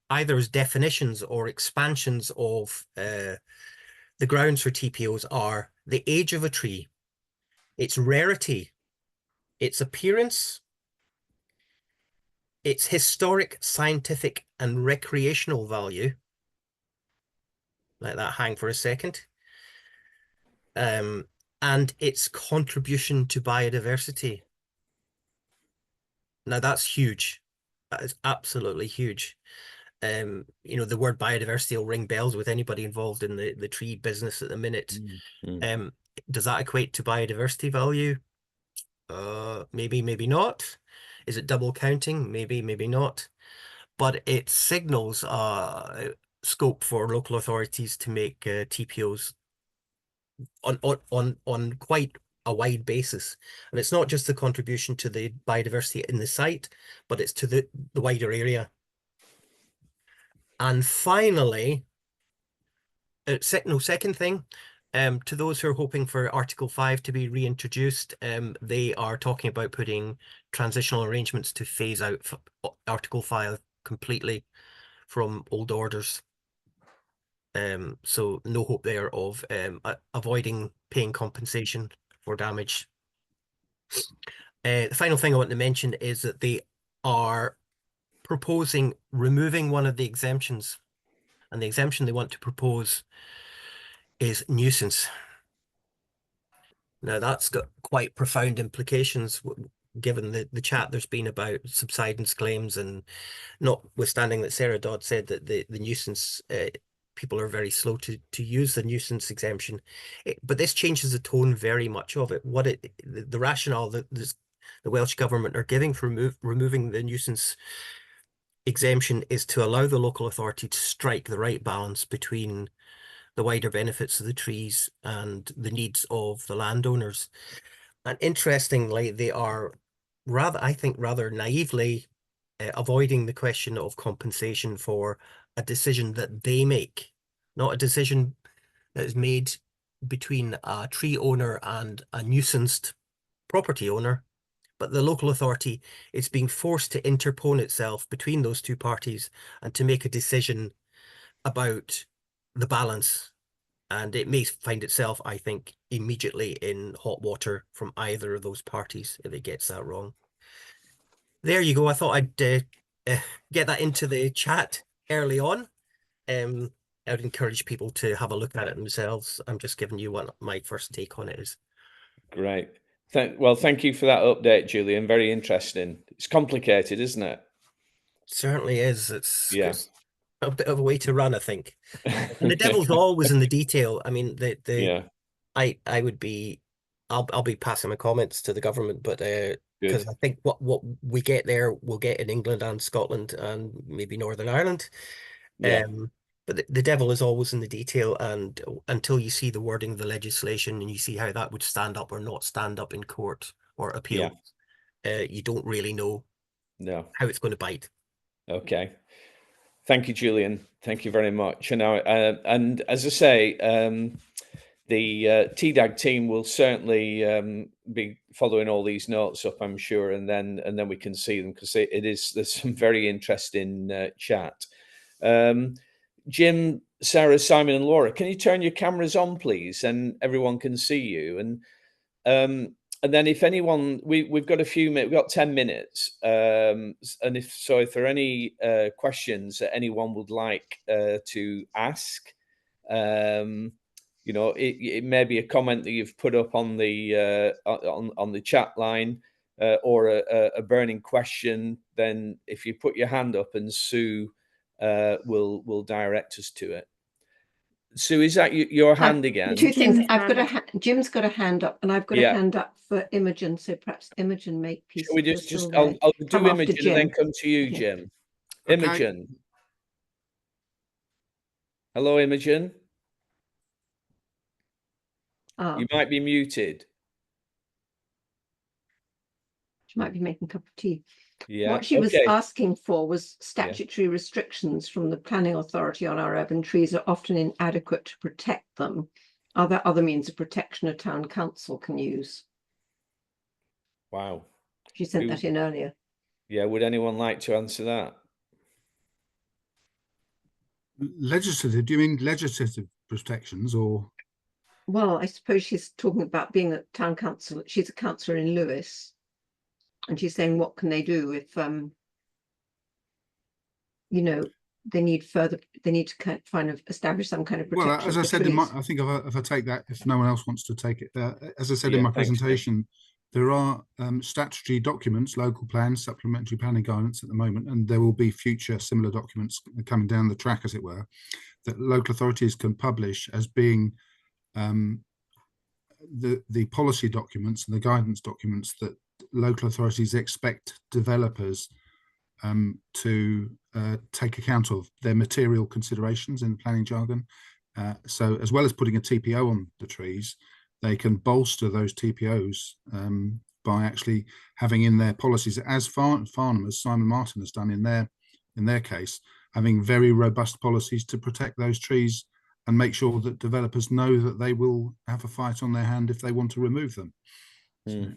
either as definitions or expansions of the grounds for TPOs, are the age of a tree, its rarity, its appearance, its historic, scientific, and recreational value. Let that hang for a second. and its contribution to biodiversity. Now that's huge. That is absolutely huge. You know, the word biodiversity will ring bells with anybody involved in the tree business at the minute. Does that equate to biodiversity value? Maybe, maybe not. Is it double counting? Maybe, maybe not. But it signals scope for local authorities to make TPOs on quite a wide basis. And it's not just the contribution to the biodiversity in the site, but it's to the wider area. And finally, second thing, to those who are hoping for Article 5 to be reintroduced, they are talking about putting transitional arrangements to phase out Article 5 completely from old orders. So no hope there of avoiding paying compensation for damage. The final thing I want to mention is that they are proposing removing one of the exemptions, and the exemption they want to propose is nuisance. Now that's got quite profound implications given the chat there's been about subsidence claims, and notwithstanding that Sarah Dodd said that the nuisance people are very slow to use the nuisance exemption, but this changes the tone very much of it. The rationale that the Welsh Government are giving for removing the nuisance exemption is to allow the local authority to strike the right balance between the wider benefits of the trees and the needs of the landowners. And interestingly, they are I think rather naively avoiding the question of compensation for a decision that they make, not a decision that is made between a tree owner and a nuisanced property owner, but the local authority is being forced to interpone itself between those two parties and to make a decision about the balance. And it may find itself, I think, immediately in hot water from either of those parties if it gets that wrong. There you go. I thought I'd get that into the chat early on. I would encourage people to have a look at it themselves. I'm just giving you what my first take on it is. Great. Well, thank you for that update, Julian. Very interesting. It's complicated, isn't it? Certainly is. It's a bit of a way to run, I think. And the devil's always in the detail. I mean, I would be, I'll be passing my comments to the government, but because I think what we get there, we'll get in England and Scotland and maybe Northern Ireland. But the devil is always in the detail, and until you see the wording of the legislation and you see how that would stand up or not stand up in court or appeal, you don't really know how it's going to bite. Okay. Thank you, Julian. Thank you very much. And as I say, the TDAG team will certainly be following all these notes up, I'm sure, and then we can see them, because there's some very interesting chat. Jim, Sarah, Simon, and Laura, can you turn your cameras on, please, and everyone can see you? And then if anyone, we've got a few minutes, we've got 10 minutes. And if there are any questions that anyone would like to ask, you know, it may be a comment that you've put up on the chat line, or a burning question, then if you put your hand up, and Sue will direct us to it. Sue, is that your hand again? Two things. Jim's got a hand up, and I've got a hand up for Imogen. So perhaps Imogen make peace. Shall we just I'll do Imogen and then come to you, Jim. Okay. Imogen. Hello, Imogen. You might be muted. She might be making a cup of tea. Yeah. What she was asking for was statutory restrictions from the planning authority on our urban trees are often inadequate to protect them. Are there other means of protection a town council can use? Wow. She sent that in earlier. Yeah. Would anyone like to answer that? Legislative? Do you mean legislative protections, or? Well, I suppose she's talking about being a town council. She's a councillor in Lewes. And she's saying, what can they do if, you know, they need to kind of establish some kind of protection. Well, as I said, I think if I take that, if no one else wants to take it, as I said in my presentation, there are statutory documents, local plans, supplementary planning guidance at the moment, and there will be future similar documents coming down the track, as it were, that local authorities can publish as being the policy documents and the guidance documents that local authorities expect developers to take account of their material considerations in the planning jargon. So as well as putting a TPO on the trees, they can bolster those TPOs by actually having in their policies, as Farnham, as Simon Martin has done in their case, having very robust policies to protect those trees and make sure that developers know that they will have a fight on their hand if they want to remove them. So,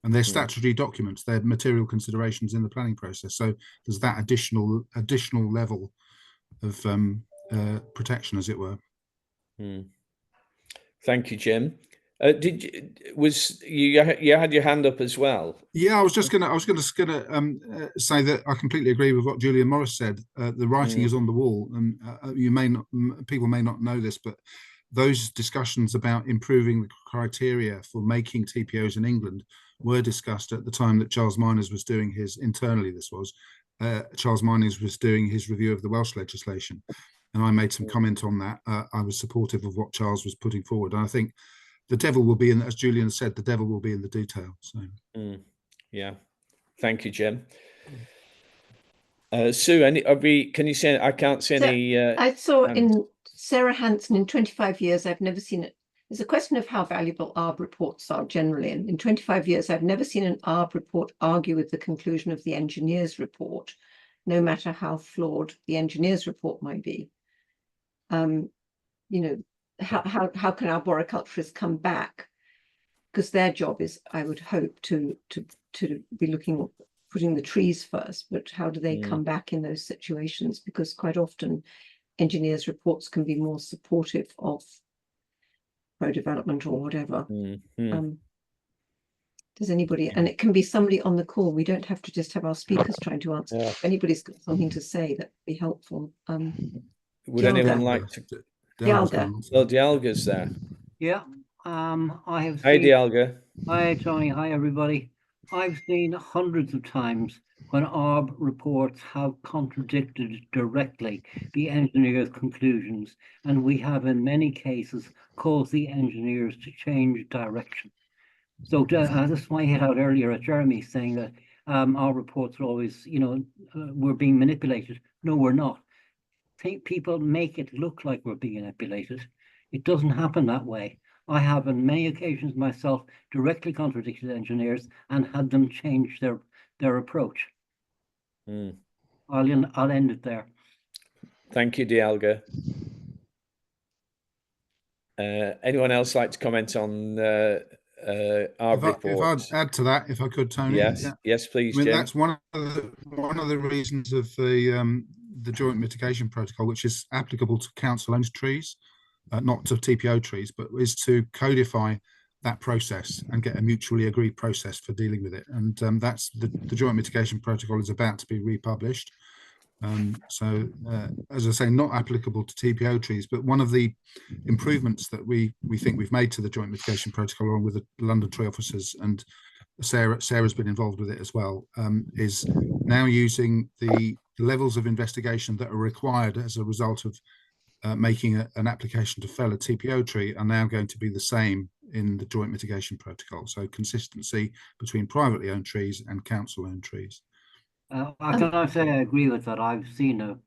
and they're statutory documents, they're material considerations in the planning process. So there's that additional level of protection, as it were. Thank you, Jim. You had your hand up as well? Yeah, I was gonna say that I completely agree with what Julian Morris said. The writing is on the wall, and people may not know this, but those discussions about improving the criteria for making TPOs in England were discussed at the time that Charles Miners was doing his, internally Charles Miners was doing his review of the Welsh legislation, and I made some comment on that. I was supportive of what Charles was putting forward, and I think the devil will be in, as Julian said, the devil will be in the detail. So, yeah, thank you, Jim. Sue, can you see? I can't see any. I saw in Sarah Hanson, in 25 years, I've never seen it. It's a question of how valuable ARB reports are generally. And in 25 years, I've never seen an ARB report argue with the conclusion of the engineer's report, no matter how flawed the engineer's report might be. You know, how can arboriculturists come back? Because their job is, I would hope, to be putting the trees first, but how do they come back in those situations? Because quite often engineers' reports can be more supportive of pro-development or whatever. Does anybody, and it can be somebody on the call, we don't have to just have our speakers trying to answer. If anybody's got something to say, that'd be helpful. Would anyone like to? Dialga. Well, Dialga's there. Yeah, I have Hi, seen. Dialga. Hi, Tony. Hi, everybody. I've seen hundreds of times when ARB reports have contradicted directly the engineer's conclusions, and we have in many cases caused the engineers to change direction. So that's why I hit out earlier at Jeremy saying that our reports are always, we're being manipulated. No, we're not. People make it look like we're being manipulated. It doesn't happen that way. I have on many occasions myself directly contradicted engineers and had them change their approach. I'll end it there. Thank you, Dialga. Anyone else like to comment on our report? If I'd add to that, if I could, Tony. Yes, please, I mean, Jim. that's one of the reasons of the joint mitigation protocol, which is applicable to council-owned trees, not to TPO trees, but is to codify that process and get a mutually agreed process for dealing with it. And that's the joint mitigation protocol is about to be republished. So as I say, not applicable to TPO trees, but one of the improvements that we think we've made to the joint mitigation protocol, along with the London tree officers, and Sarah's been involved with it as well, is now using the levels of investigation that are required as a result of making an application to fell a TPO tree are now going to be the same in the joint mitigation protocol. So consistency between privately owned trees and council owned trees. I can say I agree with that. I've seen a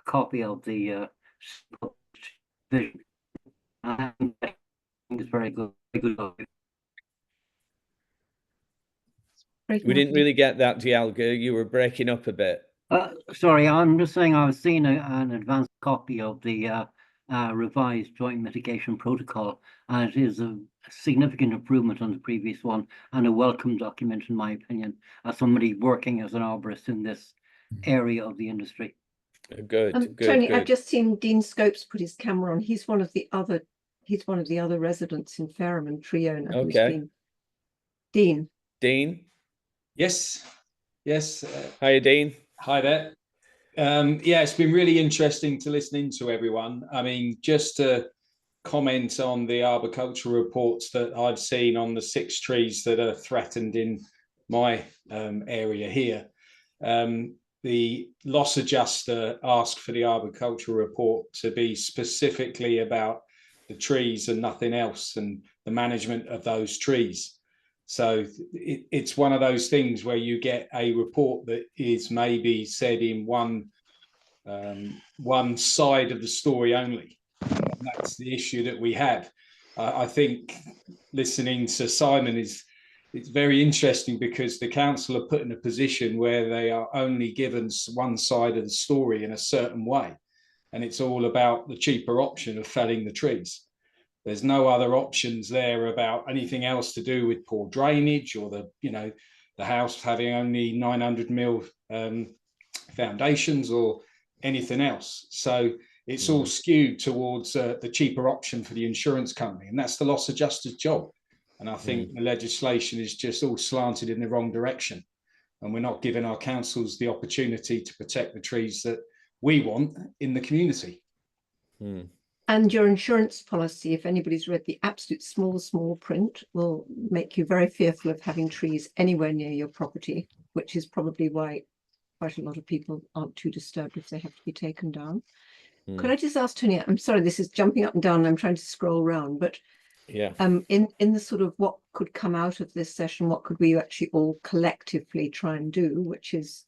copy of the vision. I think it's very good. We didn't really get that, Dialga. You were breaking up a bit. Sorry, I'm just saying I've seen an advanced copy of the revised joint mitigation protocol, and it is a significant improvement on the previous one and a welcome document, in my opinion, as somebody working as an arborist in this area of the industry. Good. Tony, good. I've just seen Dean Scopes put his camera on. He's one of the other residents in Fareham and tree owner. Okay. Dean. Yes. Hiya, Dean. Hi there. Yeah, it's been really interesting to listen to everyone. I mean, just to comment on the arboricultural reports that I've seen on the 6 trees that are threatened in my area here. The loss adjuster asked for the arboricultural report to be specifically about the trees and nothing else, and the management of those trees. So it's one of those things where you get a report that is maybe said in one side of the story only. And that's the issue that we have. I think listening to Simon it's very interesting, because the council are put in a position where they are only given one side of the story in a certain way, and it's all about the cheaper option of felling the trees. There's no other options there about anything else to do with poor drainage, or the house having only 900 mil foundations, or anything else. So it's all skewed towards the cheaper option for the insurance company, and that's the loss adjuster's job. And I think the legislation is just all slanted in the wrong direction, and we're not giving our councils the opportunity to protect the trees that we want in the community. And your insurance policy, if anybody's read the absolute small print, will make you very fearful of having trees anywhere near your property, which is probably why quite a lot of people aren't too disturbed if they have to be taken down. Could I just ask Tony, I'm sorry, this is jumping up and down, I'm trying to scroll around, but yeah, in the sort of what could come out of this session, what could we actually all collectively try and do, which is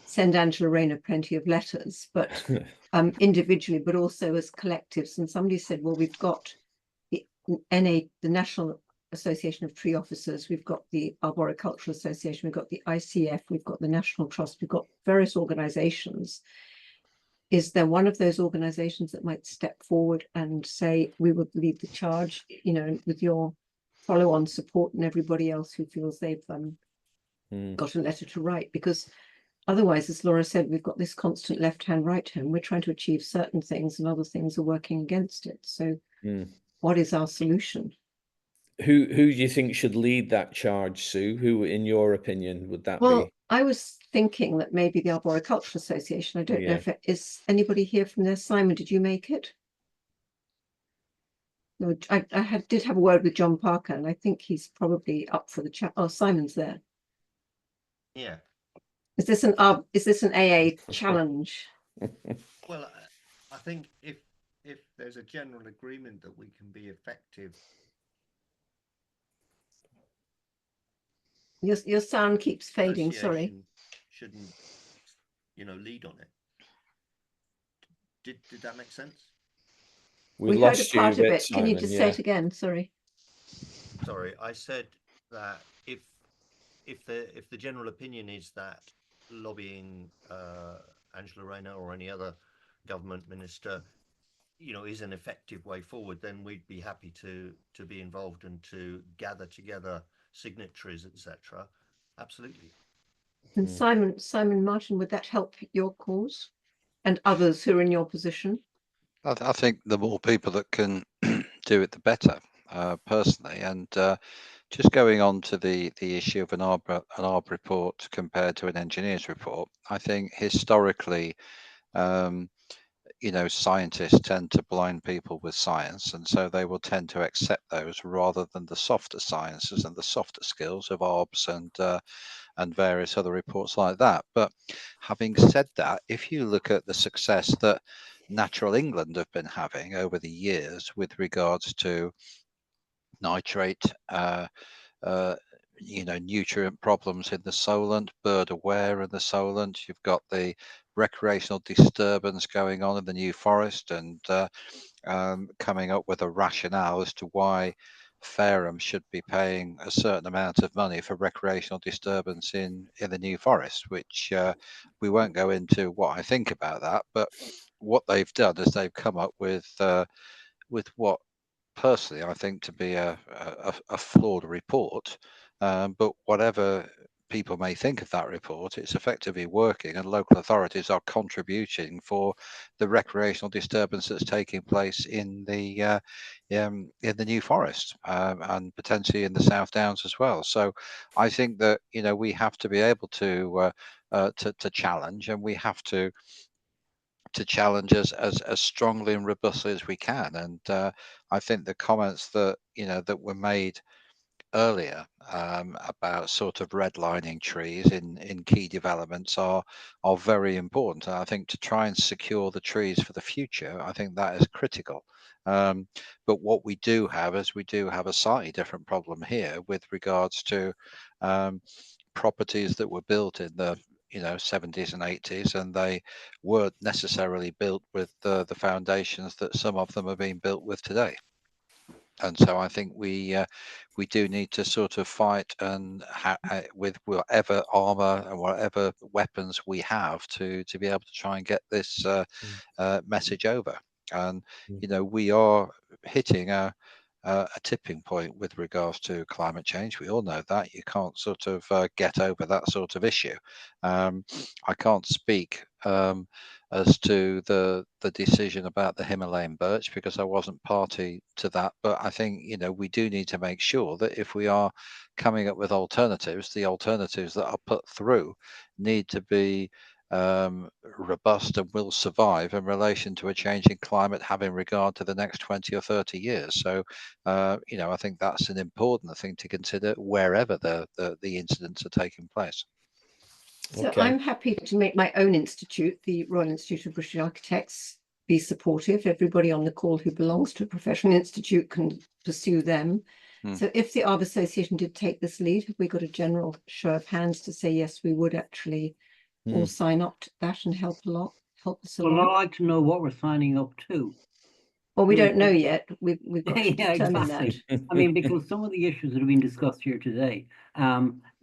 send Angela Rayner plenty of letters, but individually, but also as collectives. And somebody said, well, we've got the the National Association of Tree Officers, we've got the Arboricultural Association, we've got the ICF, we've got the National Trust, we've got various organizations. Is there one of those organizations that might step forward and say, we will lead the charge, with your follow-on support and everybody else who feels they've got a letter to write? Because otherwise, as Laura said, we've got this constant left-hand, right-hand. We're trying to achieve certain things and other things are working against it. So what is our solution? Who do you think should lead that charge, Sue? Who, in your opinion, would that Well, be? I was thinking that maybe the Arboricultural Association. I don't know if it is anybody here from there. Simon, did you make it? No, I did have a word with John Parker, and I think he's probably up for the chat. Oh, Simon's there. Yeah. Is this an AA challenge? Well, I think if there's a general agreement that we can be effective. Your sound keeps fading. Sorry. Shouldn't lead on it. Did that make sense? We heard a lost you part a of bit, it. Can you just say it again? Sorry. Sorry, I said that if the general opinion is that lobbying Angela Rayner or any other government minister, is an effective way forward, then we'd be happy to be involved and to gather together signatories, etc. Absolutely. And Simon Martin, would that help your cause and others who are in your position? I think the more people that can do it, the better, personally. And just going on to the issue of an ARB report compared to an engineer's report, I think historically, scientists tend to blind people with science, and so they will tend to accept those rather than the softer sciences and the softer skills of ARBs and various other reports like that. But having said that, if you look at the success that Natural England have been having over the years with regards to nitrate, nutrient problems in the Solent, bird aware in the Solent, you've got the recreational disturbance going on in the New Forest, and coming up with a rationale as to why Fareham should be paying a certain amount of money for recreational disturbance in the New Forest, which we won't go into what I think about that, but what they've done is they've come up with what personally I think to be a flawed report, but whatever people may think of that report, it's effectively working, and local authorities are contributing for the recreational disturbance that's taking place in the New Forest, and potentially in the South Downs as well. So I think that we have to be able to to challenge, and we have to challenge as strongly and robustly as we can. And I think the comments that that were made earlier about sort of redlining trees in key developments are very important. And I think to try and secure the trees for the future, I think that is critical. But what we do have is we do have a slightly different problem here with regards to properties that were built in the 70s and 80s, and they weren't necessarily built with the foundations that some of them are being built with today. And so I think we do need to sort of fight and with whatever armor and whatever weapons we have to be able to try and get this message over. And we are hitting a tipping point with regards to climate change. We all know that. You can't sort of get over that sort of issue. I can't speak as to the decision about the Himalayan birch because I wasn't party to that. But I think we do need to make sure that if we are coming up with alternatives, the alternatives that are put through need to be robust and will survive in relation to a changing climate having regard to the next 20 or 30 years. So I think that's an important thing to consider wherever the incidents are taking place. So Okay. I'm happy to make my own institute, the Royal Institute of British Architects, be supportive. Everybody on the call who belongs to a professional institute can pursue them. So if the Arb Association did take this lead, have we got a general show of hands to say, yes, we would actually all sign up to that and help us along? Well, I'd like to know what we're signing up to. Well, we don't know yet. We've got to Yeah, determine exactly. that. I mean, because some of the issues that have been discussed here today,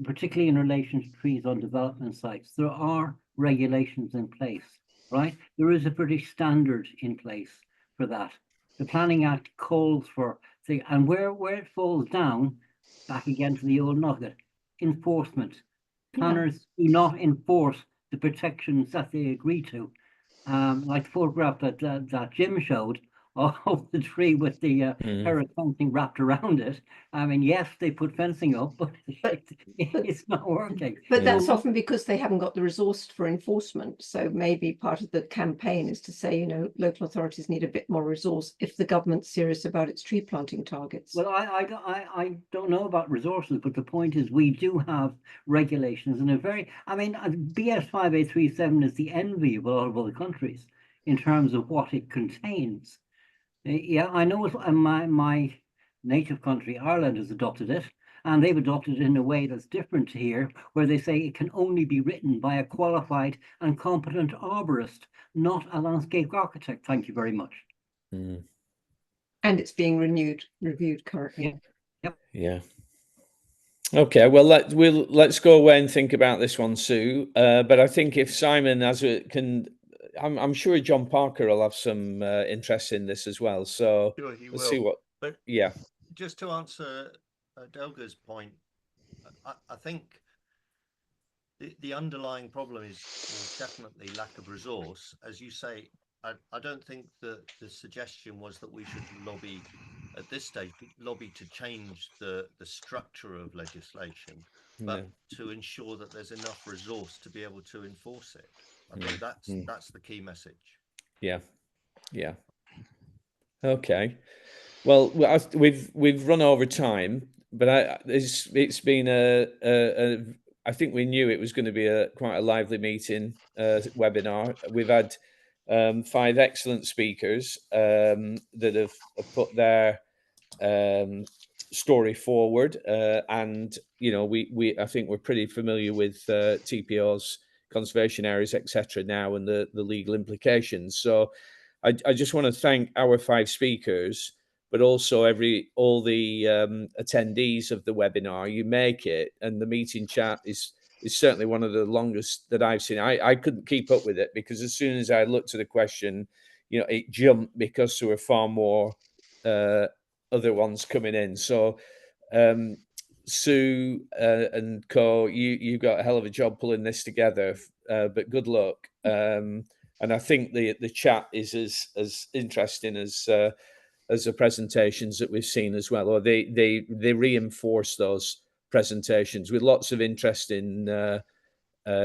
particularly in relation to trees on development sites, there are regulations in place, right? There is a British standard in place for that. The Planning Act calls for things, and where it falls down, back again to the old nugget, enforcement. Planners do not enforce the protections that they agree to. Like the photograph that Jim showed of the tree with the terrace fencing wrapped around it. I mean, yes, they put fencing up, but it's not working. But that's often because they haven't got the resource for enforcement. So maybe part of the campaign is to say, local authorities need a bit more resource if the government's serious about its tree planting targets. Well, I don't know about resources, but the point is we do have regulations and BS 5837 is the envy of a lot of other countries in terms of what it contains. Yeah, I know my native country, Ireland, has adopted it, and they've adopted it in a way that's different here, where they say it can only be written by a qualified and competent arborist, not a landscape architect. Thank you very much. And it's being reviewed currently. Yep. Yeah. Okay, well, let's go away and think about this one, Sue. But I think if Simon I'm sure John Parker will have some interest in this as well. So sure, he let's will. see what. But yeah. Just to answer Delga's point, I think the underlying problem is definitely lack of resource. As you say, I don't think that the suggestion was that we should lobby at this stage, lobby to change the structure of legislation, but to ensure that there's enough resource to be able to enforce it. I think that's the key message. Yeah. Okay. Well, we've run over time, but it's been I think we knew it was going to be quite a lively meeting webinar. We've had 5 excellent speakers that have put their story forward, and I think we're pretty familiar with TPO's conservation areas, etc. now, and the legal implications. So I just want to thank our 5 speakers, but also all the attendees of the webinar. You make it, and the meeting chat is certainly one of the longest that I've seen. I couldn't keep up with it because as soon as I looked at the question, it jumped because there were far more other ones coming in. So Sue and co, you got a hell of a job pulling this together, but good luck. And I think the chat is as interesting as the presentations that we've seen as well, or they reinforce those presentations with lots of interesting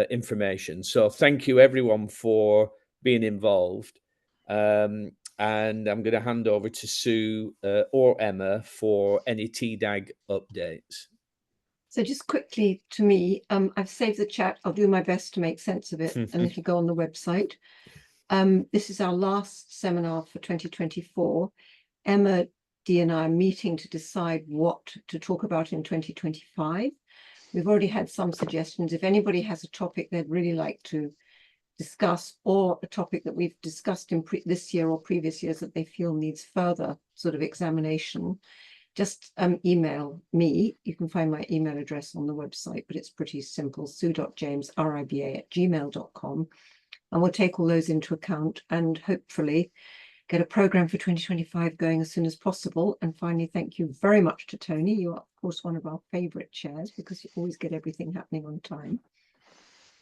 information. So thank you everyone for being involved. And I'm going to hand over to Sue or Emma for any TDAG updates. So just quickly to me, I've saved the chat. I'll do my best to make sense of it, and it'll go on the website. This is our last seminar for 2024. Emma, Dee and I are meeting to decide what to talk about in 2025. We've already had some suggestions. If anybody has a topic they'd really like to discuss, or a topic that we've discussed in this year or previous years that they feel needs further sort of examination, just email me. You can find my email address on the website, but it's pretty simple, sue.jamesriba@gmail.com. And we'll take all those into account and hopefully get a program for 2025 going as soon as possible. And finally, thank you very much to Tony. You are, of course, one of our favourite chairs because you always get everything happening on time.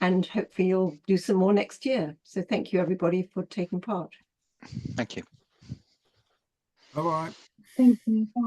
And hopefully you'll do some more next year. So thank you, everybody, for taking part. Thank you. Bye-bye. Thank you. Bye.